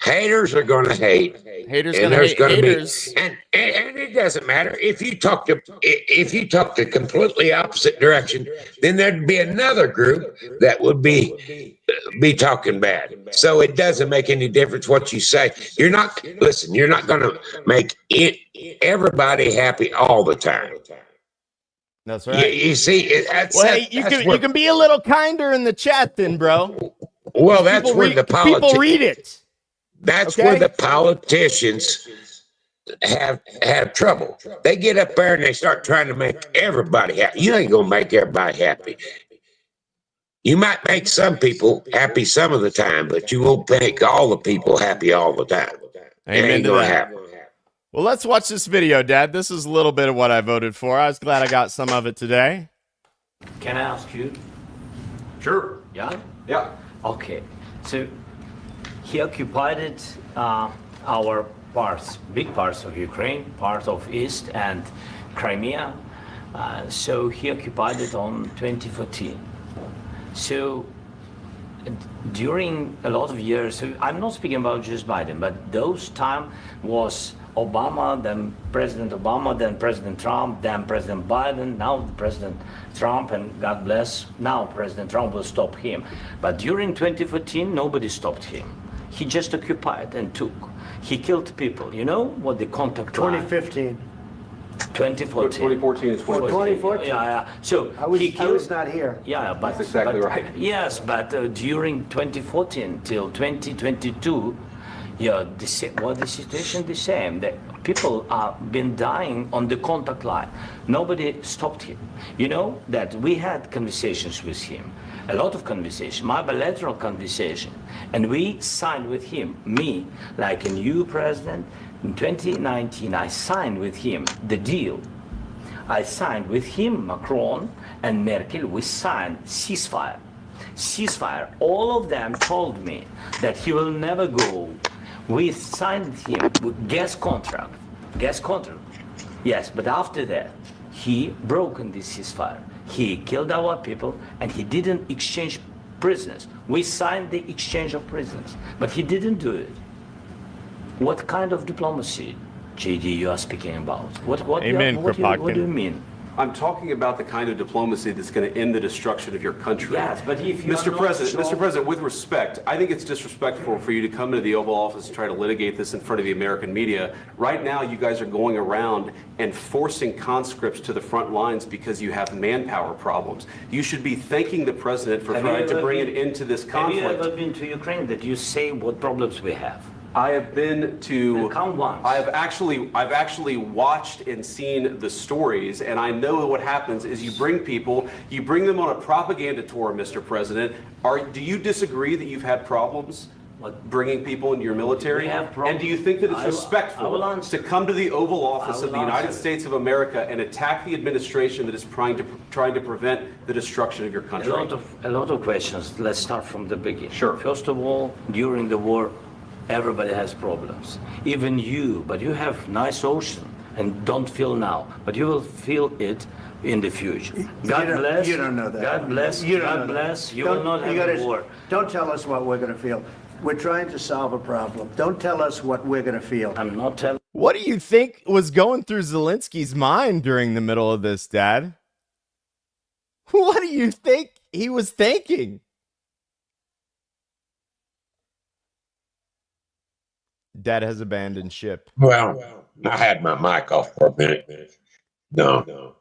Haters are going to hate. Haters going to hate haters. And it doesn't matter if you talk the completely opposite direction, then there'd be another group that would be talking bad. So it doesn't make any difference what you say. You're not going to make everybody happy all the time. That's right. You see, you can be a little kinder in the chat then, bro. Well, that's where the politics. People read it. That's where the politicians have trouble. They get up there and they start trying to make everybody happy. You ain't gonna make everybody happy. You might make some people happy some of the time, but you won't make all the people happy all the time. It ain't gonna happen. Well, let's watch this video, Dad. This is a little bit of what I voted for. I was glad I got some of it today. Can I ask you? Sure. Yeah? Yeah. Okay. So he occupied our parts, big parts of Ukraine, part of East and Crimea. So he occupied it on 2014. So during a lot of years, so I'm not speaking about just Biden, but those time was Obama, then President Obama, then President Trump, then President Biden, now President Trump, and God bless, now President Trump will stop him. But during 2014, nobody stopped him. He just occupied and took. He killed people. You know what the contact 2015. 2014. 2014 is 2014. Yeah. So I was not here. Yeah, but That's exactly right. Yes, but during 2014 till 2022, yeah, the situation the same. The people have been dying on the contact line. Nobody stopped him. You know that we had conversations with him, a lot of conversation, my bilateral conversation, and we signed with him. Me, like a new president, in 2019, I signed with him the deal. I signed with him, Macron and Merkel. We signed ceasefire ceasefire. All of them told me that he will never go. We signed him with gas contract. Yes, but after that, he broken this ceasefire. He killed our people, and he didn't exchange prisoners. We signed the exchange of prisoners, but he didn't do it. What kind of diplomacy, JD, you are speaking about? What do you mean? I'm talking about the kind of diplomacy that's going to end the destruction of your country. Yes, but if you Mr. President, with respect, I think it's disrespectful for you to come into the Oval Office and try to litigate this in front of the American media. Right now, you guys are going around and forcing conscripts to the front lines because you have manpower problems. You should be thanking the president for trying to bring it into this conflict. Have you ever been to Ukraine that you say what problems we have? I have been to. Come once. I've actually watched and seen the stories, and I know what happens is you bring them on a propaganda tour, Mr. President. Do you disagree that you've had problems bringing people into your military? We have problems. And do you think that it's respectful to come to the Oval Office of the United States of America and attack the administration that is trying to prevent the destruction of your country? A lot of questions. Let's start from the beginning. Sure. First of all, during the war, everybody has problems, even you, but you have nice ocean and don't feel now, but you will feel it in the future. God bless. You don't know that. God bless. You don't God know bless. that. You will not have a war. Don't tell us what we're going to feel. We're trying to solve a problem. Don't tell us what we're going to feel. I'm not telling. What do you think was going through Zelensky's mind during the middle of this, Dad? What do you think he was thinking? Dad has abandoned ship. Well, I had my mic off for a minute. No.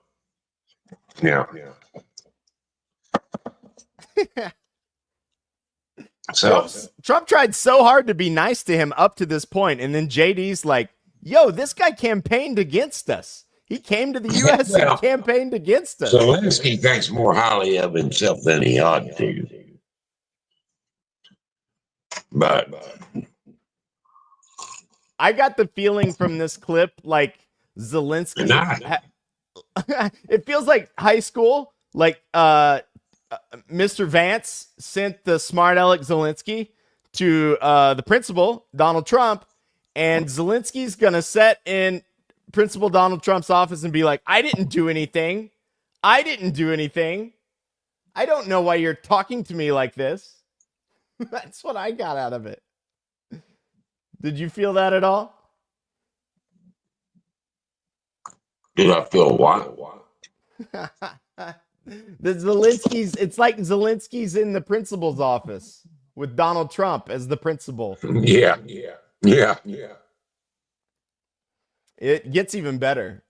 So Trump tried so hard to be nice to him up to this point, and then JD's like, yo, this guy campaigned against us. He came to the U.S. and campaigned against us. Zelenskyy thinks more highly of himself than he ought to. But I got the feeling from this clip, like Zelenskyy, it feels like high school, like Mr. Vance sent the smart aleck Zelenskyy to the principal, Donald Trump, and Zelensky's going to sit in Principal Donald Trump's office and be like, I didn't do anything. I don't know why you're talking to me like this. That's what I got out of it. Did you feel that at all? Did I feel what? It's like Zelensky's in the principal's office with Donald Trump as the principal. Yeah. It gets even better.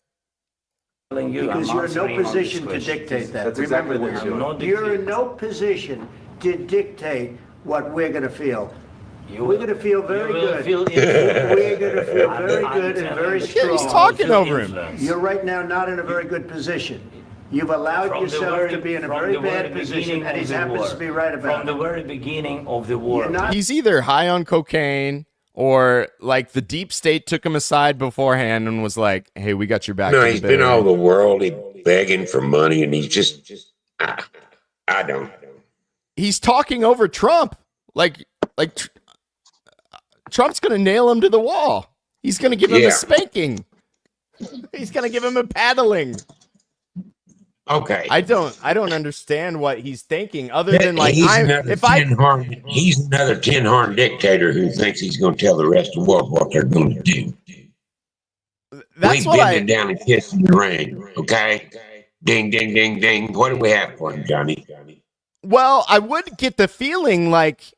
Because you're in no position to dictate that. That's exactly what you're doing. You're in no position to dictate what we're going to feel. We're going to feel very good. We're going to feel very good and very strong. Yeah, he's talking over him. You're right now not in a very good position. You've allowed yourself to be in a very bad position, and he happens to be right about it. From the very beginning of the war. He's either high on cocaine or like the deep state took him aside beforehand and was like, hey, we got your back. No, he's been all over the world begging for money, and he's just, I don't. He's talking over Trump. Like Trump's going to nail him to the wall. He's going to give him a spanking. He's going to give him a paddling. Okay. I don't understand what he's thinking other than like, he's another tin-horn dictator who thinks he's going to tell the rest of the world what they're going to do. That's what bending down and kissing the ring. Okay. Ding, ding, ding, ding. What do we have for him, Johnny? Well, I would get the feeling like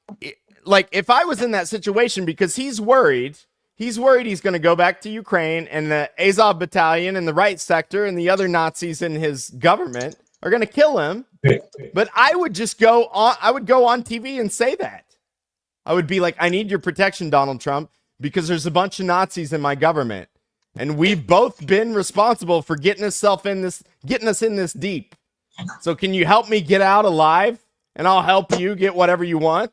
if I was in that situation, because he's worried he's going to go back to Ukraine, and the Azov battalion and the right sector and the other Nazis in his government are going to kill him. But I would just go on TV and say that. I would be like, I need your protection, Donald Trump, because there's a bunch of Nazis in my government, and we've both been responsible for getting us in this deep. So can you help me get out alive, and I'll help you get whatever you want?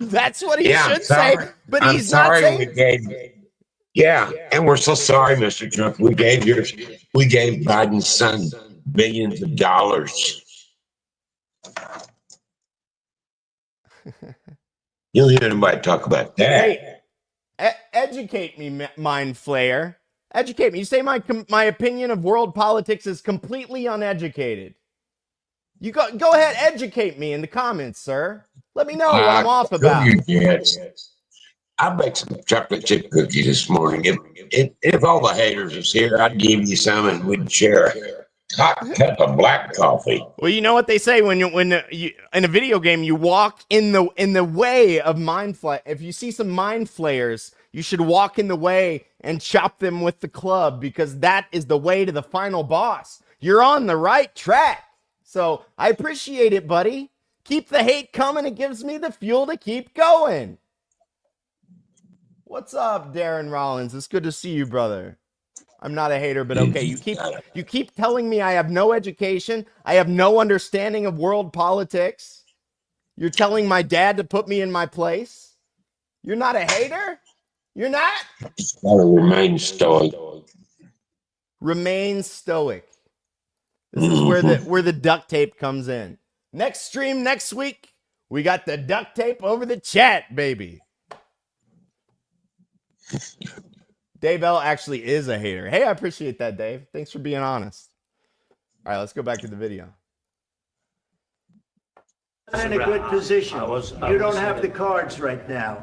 That's what he should say, but he's not saying. And we're so sorry, Mr. Trump. We gave Biden's son billions of dollars. You don't hear anybody talk about that. Hey, educate me, Mind Flayer. Educate me. You say my opinion of world politics is completely uneducated. You go ahead, educate me in the comments, sir. Let me know what I'm off about. I baked some chocolate chip cookies this morning. If all the haters was here, I'd give you some and we'd share a hot cup of black coffee. Well, you know what they say when you in a video game you walk in the way of mind flay. If you see some mind flayers, you should walk in the way and chop them with the club, because that is the way to the final boss. You're on the right track. So I appreciate it, buddy. Keep the hate coming. It gives me the fuel to keep going. What's up, Darren Rollins? It's good to see you, brother. I'm not a hater, but okay. You keep telling me I have no education. I have no understanding of world politics. You're telling my dad to put me in my place. You're not a hater? You're not? Gotta remain stoic. Remain stoic. This is where the duct tape comes in. Next stream next week, we got the duct tape over the chat, baby. Dave L actually is a hater. Hey, I appreciate that, Dave. Thanks for being honest. All right, let's go back to the video. In a good position. You don't have the cards right now.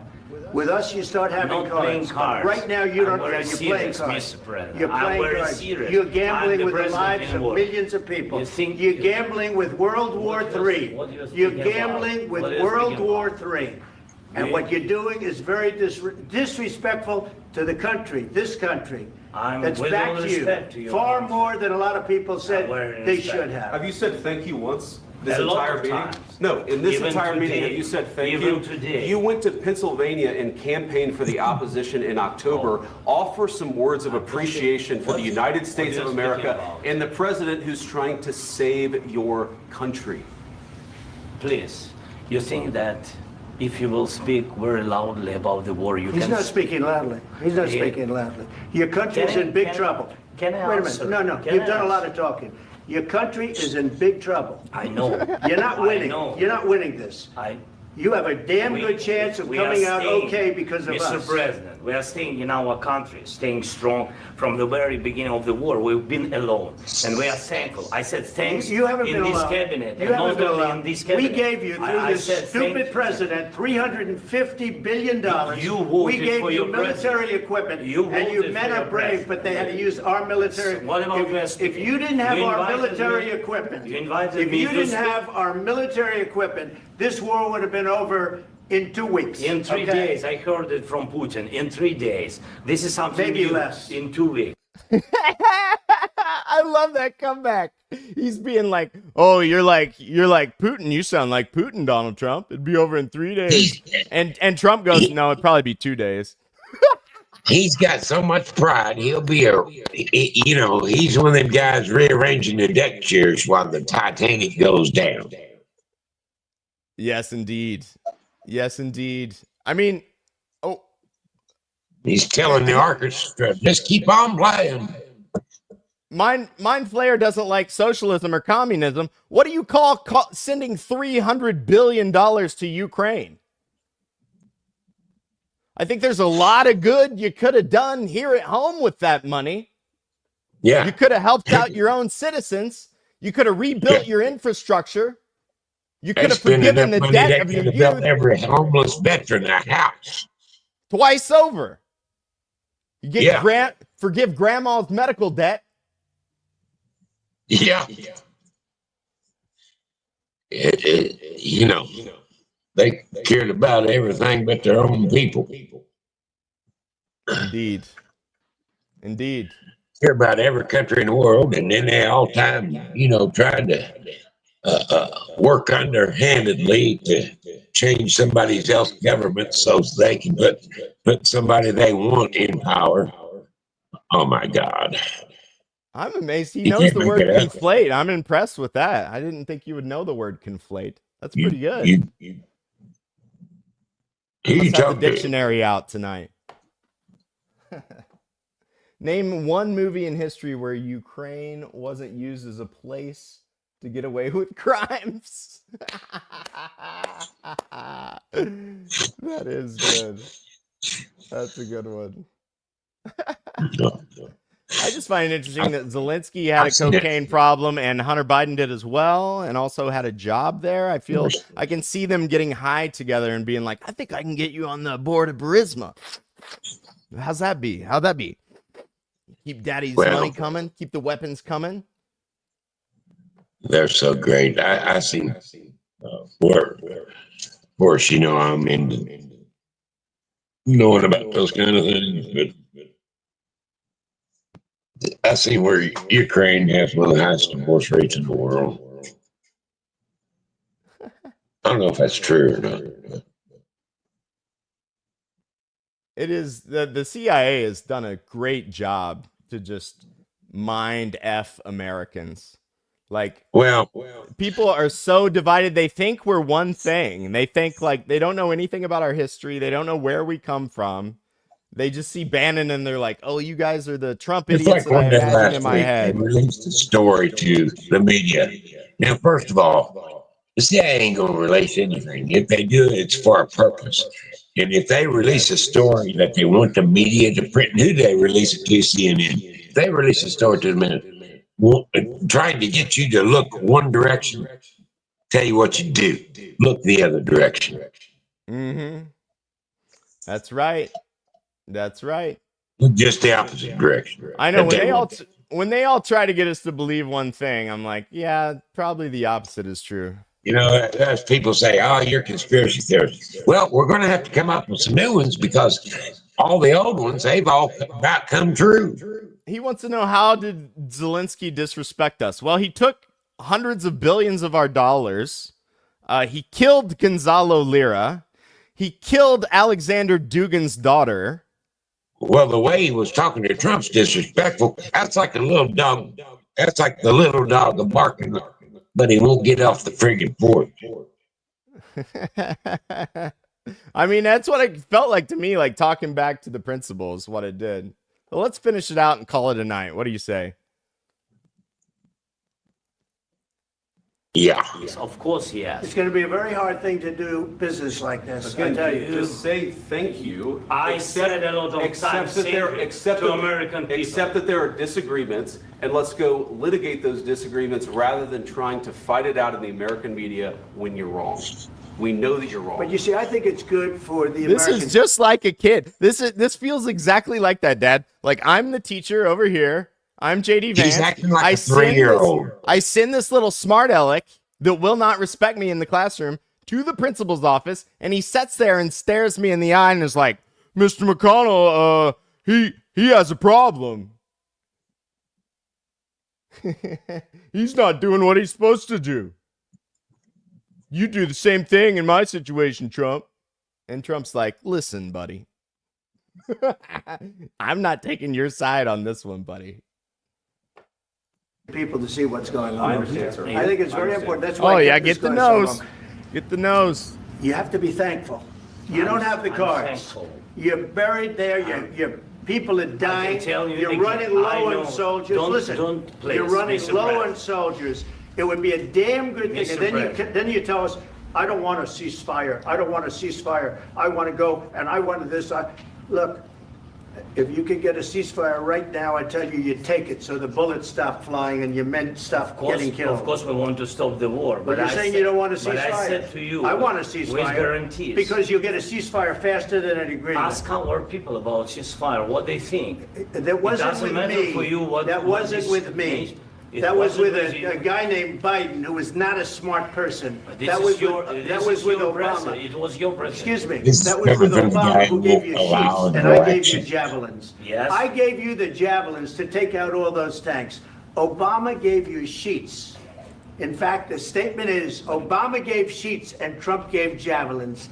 With us, you start having cards. Right now, you don't. You're playing cards. You're playing cards. You're gambling with the lives of millions of people. You're gambling with World War III. You're gambling with World War III. And what you're doing is very disrespectful to the country, this country. That's back to you. Far more than a lot of people said they should have. Have you said thank you once? This entire meeting? No, in this entire meeting, have you said thank you? You went to Pennsylvania and campaigned for the opposition in October. Offer some words of appreciation for the United States of America and the president who's trying to save your country. Please, you think that if you will speak very loudly about the war, you can... He's not speaking loudly. He's not speaking loudly. Your country is in big trouble. Can I Wait a minute. No. You've done a lot of talking. Your country is in big trouble. I know. You're not winning. You're not winning this. You have a damn good chance of coming out okay because of us. Mr. President, we are staying in our country, staying strong from the very beginning of the war. We've been alone, and we are thankful. I said thanks you haven't been in this alone. cabinet. You haven't been alone. In this cabinet. We gave you, through this stupid president, $350 billion. We gave you military equipment, and your men are brave, but they had to use our military. What about if you didn't have our military equipment, this war would have been over in 2 weeks. In 3 days. I heard it from Putin. In 3 days. This is something maybe new. Less. In 2 weeks. I love that comeback. He's being like, "Oh, you're like Putin. You sound like Putin, Donald Trump. It'd be over in 3 days." And Trump goes, "No, it'd probably be 2 days." He's got so much pride. He'll be he's one of them guys rearranging the deck chairs while the Titanic goes down. Yes, indeed. Yes, indeed. I mean, he's telling the orchestra, just keep on playing. Mind Flayer doesn't like socialism or communism. What do you call sending $300 billion to Ukraine? I think there's a lot of good you could have done here at home with that money. Yeah. You could have helped out your own citizens. You could have rebuilt your infrastructure. You could have forgiven the debt of your youth. Every homeless veteran a house. Twice over. You get forgive grandma's medical debt. Yeah. They cared about everything but their own people. Indeed. Indeed. Care about every country in the world, and then they all time, tried to work underhandedly to change somebody else's government so they can put somebody they want in power. Oh my God. I'm amazed he knows the word conflate. I'm impressed with that. I didn't think you would know the word conflate. That's pretty good. Let's have the dictionary out tonight. Name one movie in history where Ukraine wasn't used as a place to get away with crimes. That is good. That's a good one. I just find it interesting that Zelenskyy had a cocaine problem and Hunter Biden did as well, and also had a job there. I feel I can see them getting high together and being like, I think I can get you on the board of Burisma. How's that be? How'd that be? Keep daddy's money coming, keep the weapons coming. They're so great. I see. Of course, you know, I'm into knowing about those kind of things, but I see where Ukraine has one of the highest divorce rates in the world. I don't know if that's true or not. It is the CIA has done a great job to just mind F Americans. Like, well, people are so divided. They think we're one thing. They think like they don't know anything about our history. They don't know where we come from. They just see Bannon and they're like, "Oh, you guys are the Trump idiots that I imagined in my head." They released the story to the media. Now, first of all, the CIA ain't gonna release anything. If they do, it's for a purpose. And if they release a story that they want the media to print, who do they release it to? CNN. If they release a story to the media, trying to get you to look one direction, tell you what you do. Look the other direction. Mm-hmm. That's right. That's right. Just the opposite direction. I know when they all try to get us to believe one thing, I'm like, yeah, probably the opposite is true. You know, as people say, "Oh, you're conspiracy theorists." Well, we're going to have to come up with some new ones because all the old ones, they've all about come true. He wants to know, how did Zelenskyy disrespect us? Well, he took hundreds of billions of our dollars. He killed Gonzalo Lira. He killed Alexander Dugin's daughter. Well, the way he was talking to Trump's disrespectful. That's like a little dog. That's like the little dog barking, but he won't get off the friggin' porch. I mean, that's what it felt like to me, like talking back to the principal is what it did. Well, let's finish it out and call it a night. What do you say? Yeah. Of course, yes. It's going to be a very hard thing to do business like this. Again, I tell you. just say thank you. I said a lot of times to American people. Accept that there are disagreements, and let's go litigate those disagreements rather than trying to fight it out in the American media when you're wrong. We know that you're wrong. But you see, I think it's good for the This American. is just like a kid. This feels exactly like that, Dad. Like, I'm the teacher over here. I'm JD Vance. He's acting like a 3-year-old. I send this little smart aleck that will not respect me in the classroom to the principal's office, and he sits there and stares me in the eye and is like, "Mr. McConnell, he has a problem. He's not doing what he's supposed to do. You do the same thing in my situation, Trump." And Trump's like, "Listen, buddy. I'm not taking your side on this one, buddy." People to see what's going on. I understand, sir. I think it's very important. That's why. Oh, yeah, get the nose. Get the nose. You have to be thankful. You don't have the cards. Thankful. You're buried there. Your people are dying. You're running low on soldiers. Listen, you're running low on soldiers. It would be a damn good thing. And then you tell us, "I don't want a ceasefire. I don't want a ceasefire. I want to go and I want this." Look, if you could get a ceasefire right now, I tell you, you'd take it so the bullets stop flying and your men stop getting killed. Of course, we want to stop the war. But you're saying you don't want a ceasefire. But I said to you, I want a ceasefire. with guarantees. Because you'll get a ceasefire faster than an agreement. Ask our people about ceasefire, what they think. That wasn't with me. For you what, that wasn't with me. That was with a guy named Biden, who was not a smart person. That was with Obama. It was your president. Excuse me. That was with Obama, who gave you sheets, and I gave you javelins. Yes. I gave you the javelins to take out all those tanks. Obama gave you sheets. In fact, the statement is Obama gave sheets and Trump gave javelins.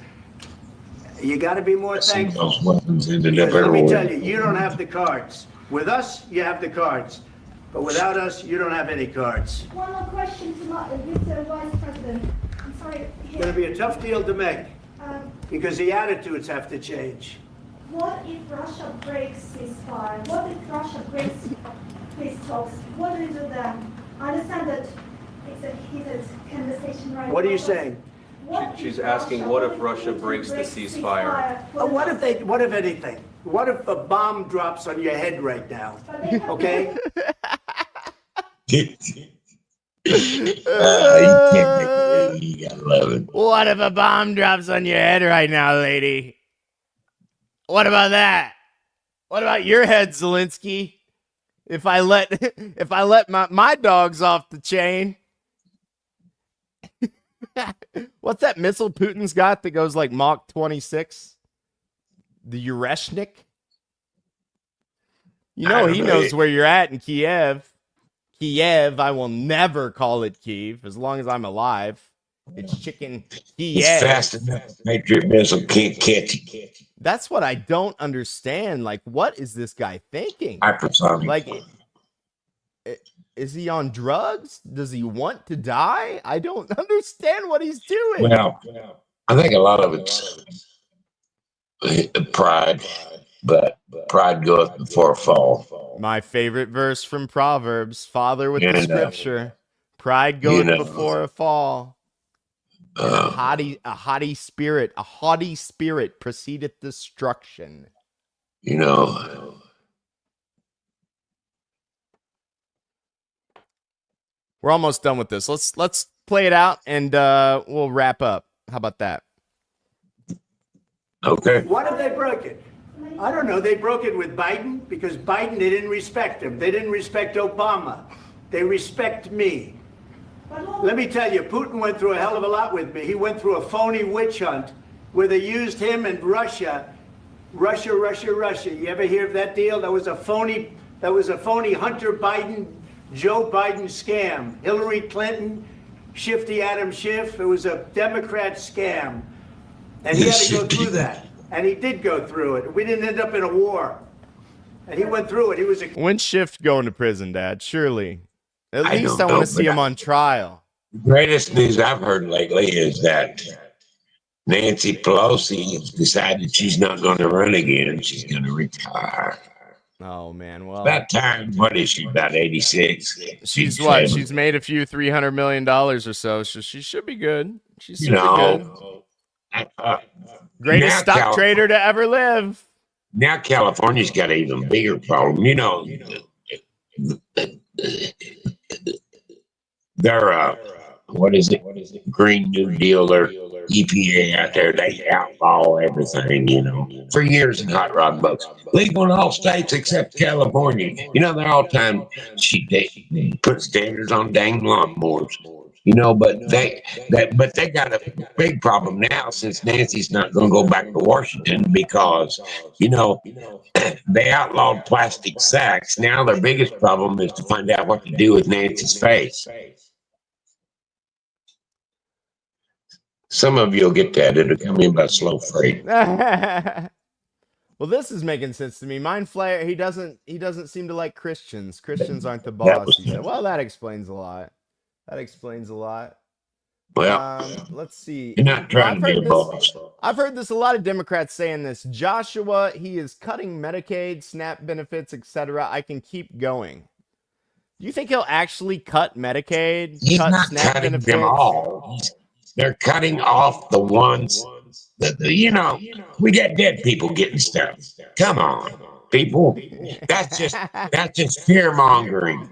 You got to be more thankful. Those weapons ended up Let me everywhere. tell you, you don't have the cards. With us, you have the cards. But without us, you don't have any cards. One more question to Mr. Vice President. I'm sorry. It's going to be a tough deal to make because the attitudes have to change. What if Russia breaks ceasefire? What if Russia breaks peace talks? What do you do then? I understand that it's a heated conversation right now. What are you saying? She's asking, what if Russia breaks the ceasefire? What if anything? What if a bomb drops on your head right now? Okay? What if a bomb drops on your head right now, lady? What about that? What about your head, Zelenskyy? If I let my dogs off the chain. What's that missile Putin's got that goes like Mach 26? The Ureshnik? You know he knows where you're at in Kiev. Kiev, I will never call it Kiev as long as I'm alive. It's chicken Kiev. It's fast enough. Patriot missile can't catch it. That's what I don't understand. Like, what is this guy thinking? Hypersonic. Like, is he on drugs? Does he want to die? I don't understand what he's doing. Well, I think a lot of it's pride, but pride goeth before a fall. My favorite verse from Proverbs, Father with the scripture. Pride goeth before a fall. A haughty spirit precedeth destruction. You know. We're almost done with this. Let's play it out and we'll wrap up. How about that? Okay. What if they broke it? I don't know. They broke it with Biden because Biden, they didn't respect him. They didn't respect Obama. They respect me. Let me tell you, Putin went through a hell of a lot with me. He went through a phony witch hunt where they used him and Russia. You ever hear of that deal? That was a phony Hunter Biden, Joe Biden scam. Hillary Clinton, Shifty Adam Schiff. It was a Democrat scam. And he had to go through that. And he did go through it. We didn't end up in a war. And he went through it. He was a... When's Schiff going to prison, Dad? Surely. At least I want to see him on trial. The greatest news I've heard lately is that Nancy Pelosi has decided she's not going to run again. She's going to retire. Oh, man. Well, that time, what is she, about 86? She's what? She's made a few $300 million or so. She should be good. She's super good. Greatest stock trader to ever live. Now California's got an even bigger problem. You know, they're what is it? Green New Deal or EPA out there. They outlaw everything, you know, for years in hot rod boats. Legal in all states except California. You know, they're all time they put standards on dang lawnmowers. You know, but they got a big problem now since Nancy's not going to go back to Washington because, you know, they outlawed plastic sacks. Now their biggest problem is to find out what to do with Nancy's face. Some of you'll get that. It'll come in by slow freight. Well, this is making sense to me. Mind Flayer, he doesn't seem to like Christians. Christians aren't the boss. He said, well, that explains a lot. That explains a lot. Well, let's see. You're not trying to be a boss. I've heard this, a lot of Democrats saying this. Joshua, he is cutting Medicaid, SNAP benefits, etc. I can keep going. Do you think he'll actually cut Medicaid? He's cut not SNAP cutting benefits? them all. They're cutting off the ones that, you know, we got dead people getting stuff. Come on, people. That's just fear mongering.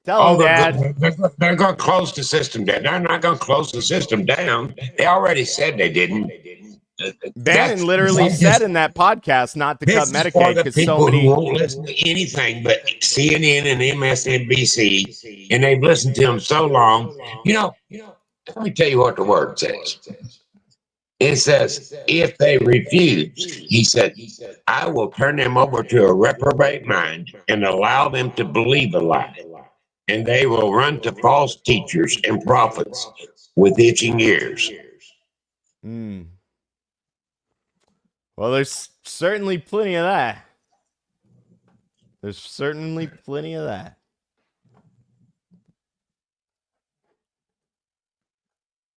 Tell them, Dad. They're going to close the system down. They're not going to close the system down. They already said they didn't. Bannon literally said in that podcast not to cut Medicaid because so many people won't listen to anything but CNN and MSNBC, and they've listened to them so long. You know, let me tell you what the word says. It says, if they refuse, he said, I will turn them over to a reprobate mind and allow them to believe a lie. And they will run to false teachers and prophets with itching ears. Well, there's certainly plenty of that. There's certainly plenty of that.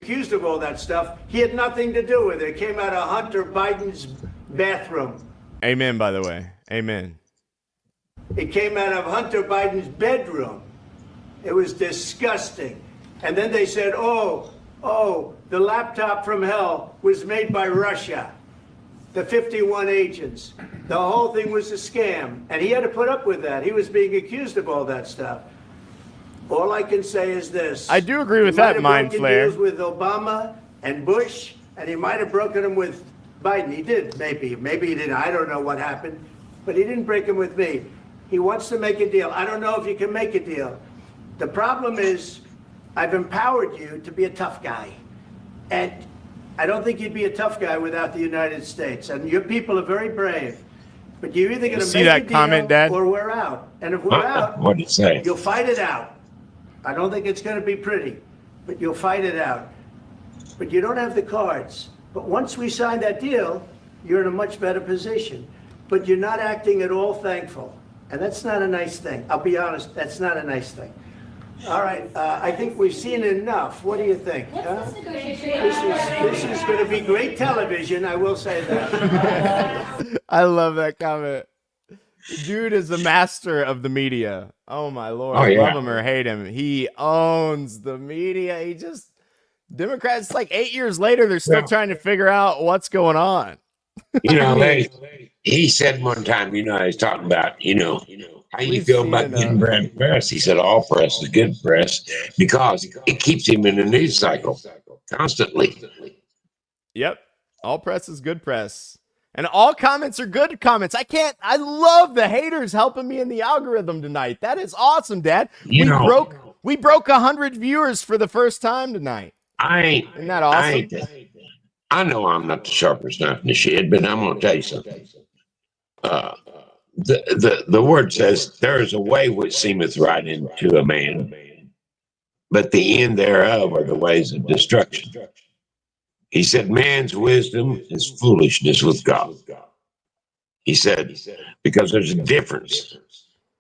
Accused of all that stuff. He had nothing to do with it. It came out of Hunter Biden's bathroom. Amen, by the way. Amen. It came out of Hunter Biden's bedroom. It was disgusting. And then they said, oh, the laptop from hell was made by Russia. The 51 agents. The whole thing was a scam. And he had to put up with that. He was being accused of all that stuff. All I can say is this. I do agree with that, Mind Flayer. Deals with Obama and Bush, and he might have broken them with Biden. He did, maybe. Maybe he didn't. I don't know what happened. But he didn't break them with me. He wants to make a deal. I don't know if you can make a deal. The problem is I've empowered you to be a tough guy. And I don't think you'd be a tough guy without the United States. And your people are very brave. But you're either going to make that a deal comment, Dad? or we're out. And if we're out, What'd it say? you'll fight it out. I don't think it's going to be pretty, but you'll fight it out. But you don't have the cards. But once we sign that deal, you're in a much better position. But you're not acting at all thankful. And that's not a nice thing. I'll be honest, that's not a nice thing. All right, I think we've seen enough. What do you think? Huh? This is going to be great television, I will say that. I love that comment. Dude is the master of the media. Oh my Lord. Oh, yeah. Love him or hate him. He owns the media. He just, Democrats, like 8 years later, they're still trying to figure out what's going on. You know, he said one time, you know, he's talking about, how you feel about getting bad press. He said all press is good press because it keeps him in the news cycle constantly. Yep. All press is good press. And all comments are good comments. I love the haters helping me in the algorithm tonight. That is awesome, Dad. We broke 100 viewers for the first time tonight. Isn't that awesome? I know I'm not the sharpest knife in the shed, but I'm going to tell you something. The word says, there is a way which seemeth right unto a man, but the end thereof are the ways of destruction. He said, man's wisdom is foolishness with God. He said, because there's a difference.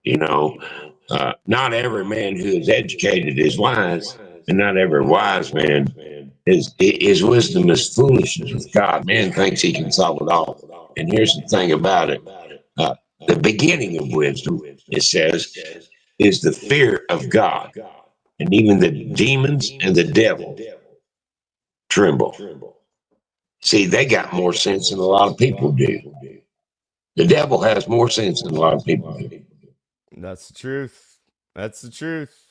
Not every man who is educated is wise, and not every wise man his wisdom is foolishness with God. Man thinks he can solve it all. And here's the thing about it. The beginning of wisdom, it says, is the fear of God. And even the demons and the devil tremble. See, they got more sense than a lot of people do. The devil has more sense than a lot of people do. That's the truth. That's the truth.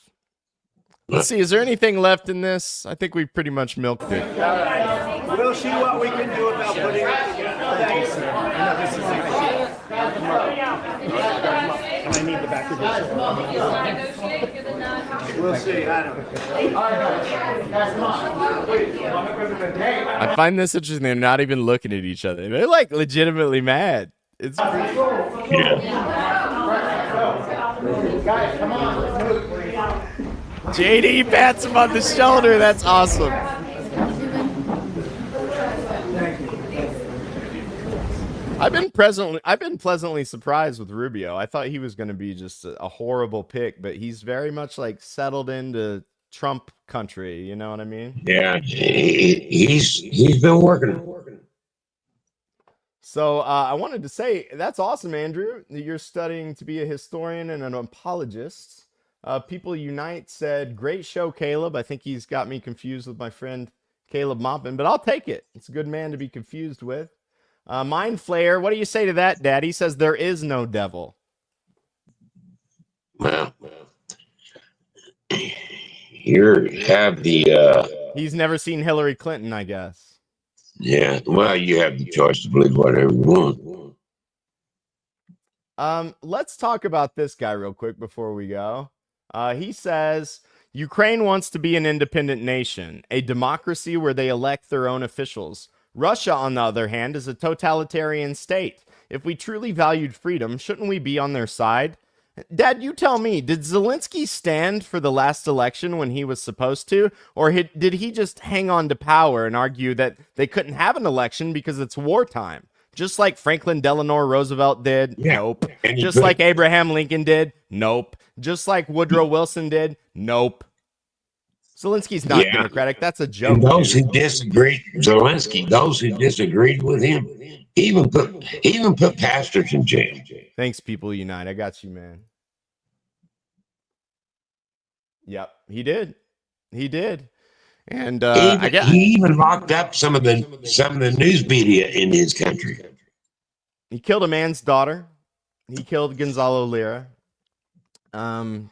Let's see, is there anything left in this? I think we pretty much milked it. All right. We'll see what we can do about putting it together. Thanks. I need the back of this. We'll see. I don't. I find this interesting. They're not even looking at each other. They're like legitimately mad. It's Guys, come on. JD pats him on the shoulder. That's awesome. I've been pleasantly surprised with Rubio. I thought he was going to be just a horrible pick, but he's very much like settled into Trump country. You know what I mean? Yeah, he's been working. So I wanted to say that's awesome, Andrew. You're studying to be a historian and an apologist. People Unite said, great show, Caleb. I think he's got me confused with my friend Caleb Moppin, but I'll take it. It's a good man to be confused with. Mind Flayer, what do you say to that, Dad? He says there is no devil. Well, you have the... He's never seen Hillary Clinton, I guess. Yeah, well, you have the choice to believe whatever you want. Let's talk about this guy real quick before we go. He says, Ukraine wants to be an independent nation, a democracy where they elect their own officials. Russia, on the other hand, is a totalitarian state. If we truly valued freedom, shouldn't we be on their side? Dad, you tell me, did Zelenskyy stand for the last election when he was supposed to? Or did he just hang on to power and argue that they couldn't have an election because it's wartime? Just like Franklin Delano Roosevelt did? Yeah. Nope. Just like Abraham Lincoln did? Nope. Just like Woodrow Wilson did? Nope. Zelensky's not democratic. That's a joke. And those who disagreed, Zelenskyy, those who disagreed with him, he even put pastors in jail. Thanks, People Unite. I got you, man. Yep, he did. He did. And He even locked up some of the news media in his country. he killed a man's daughter. He killed Gonzalo Lira. You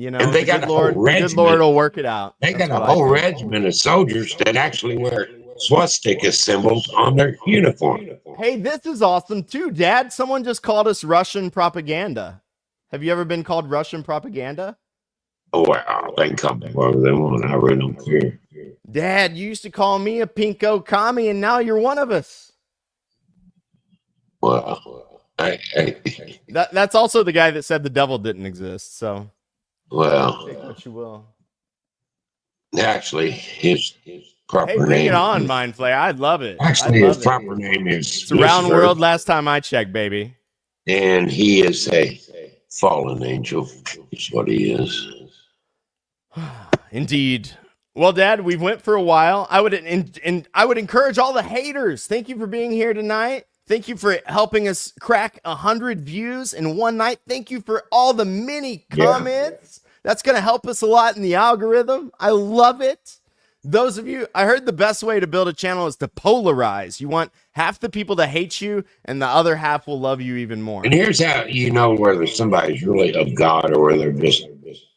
know, And they the got good a Lord, whole the good Lord will work it out. They That's got a what I whole think. regiment of soldiers that actually wear swastika symbols on their uniform. Hey, this is awesome too, Dad. Someone just called us Russian propaganda. Have you ever been called Russian propaganda? Oh, well, they can come wherever they want. I really don't care. Dad, you used to call me a pinko commie, and now you're one of us. Well, That's also the guy that said the devil didn't exist. So, well, take what you will. Actually, his proper name. Hey, bring it on, Mind Flayer. I'd love it. Actually, his proper name is. It's a round world. Last time I checked, baby. And he is a fallen angel. Is what he is. Indeed. Well, Dad, we've went for a while. I would encourage all the haters. Thank you for being here tonight. Thank you for helping us crack 100 views in one night. Thank you for all the many comments. Yeah. That's going to help us a lot in the algorithm. I love it. Those of you, I heard the best way to build a channel is to polarize. You want half the people to hate you and the other half will love you even more. And here's how you know whether somebody's really of God or whether they're just,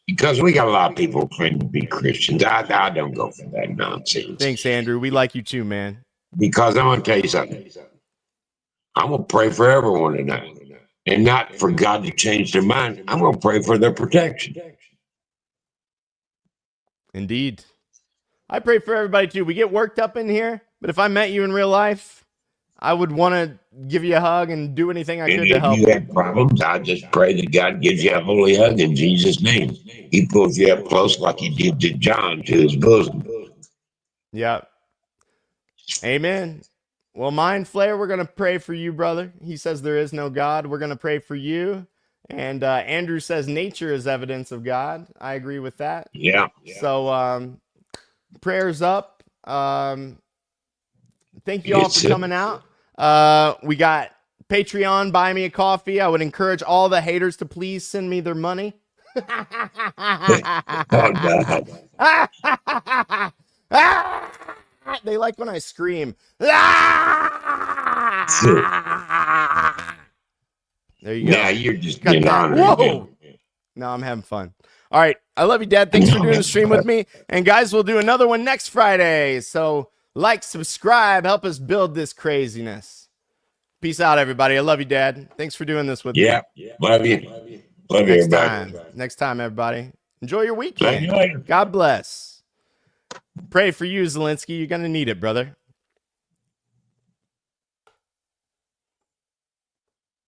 because we got a lot of people claim to be Christians. I don't go for that nonsense. Thanks, Andrew. We like you too, man. Because I'm going to tell you something. I'm going to pray for everyone tonight. And not for God to change their mind. I'm going to pray for their protection. Indeed. I pray for everybody too. We get worked up in here, but if I met you in real life, I would want to give you a hug and do anything I could to help. If you have problems, I just pray that God gives you a holy hug in Jesus' name. He pulls you up close like he did to John, to his bosom. Yeah. Amen. Well, Mind Flayer, we're going to pray for you, brother. He says there is no God. We're going to pray for you. And Andrew says nature is evidence of God. I agree with that. Yeah. So prayers up. Thank you all for coming out. We got Patreon, buy me a coffee. I would encourage all the haters to please send me their money. They like when I scream. There you go. Yeah, you're just being honored. Whoa! No, I'm having fun. All right. I love you, Dad. Thanks for doing the stream with me. And guys, we'll do another one next Friday. So like, subscribe, help us build this craziness. Peace out, everybody. I love you, Dad. Thanks for doing this with me. Yeah. Love you. Love you, everybody. Next time, everybody. Enjoy your weekend. God bless. Pray for you, Zelenskyy. You're going to need it, brother.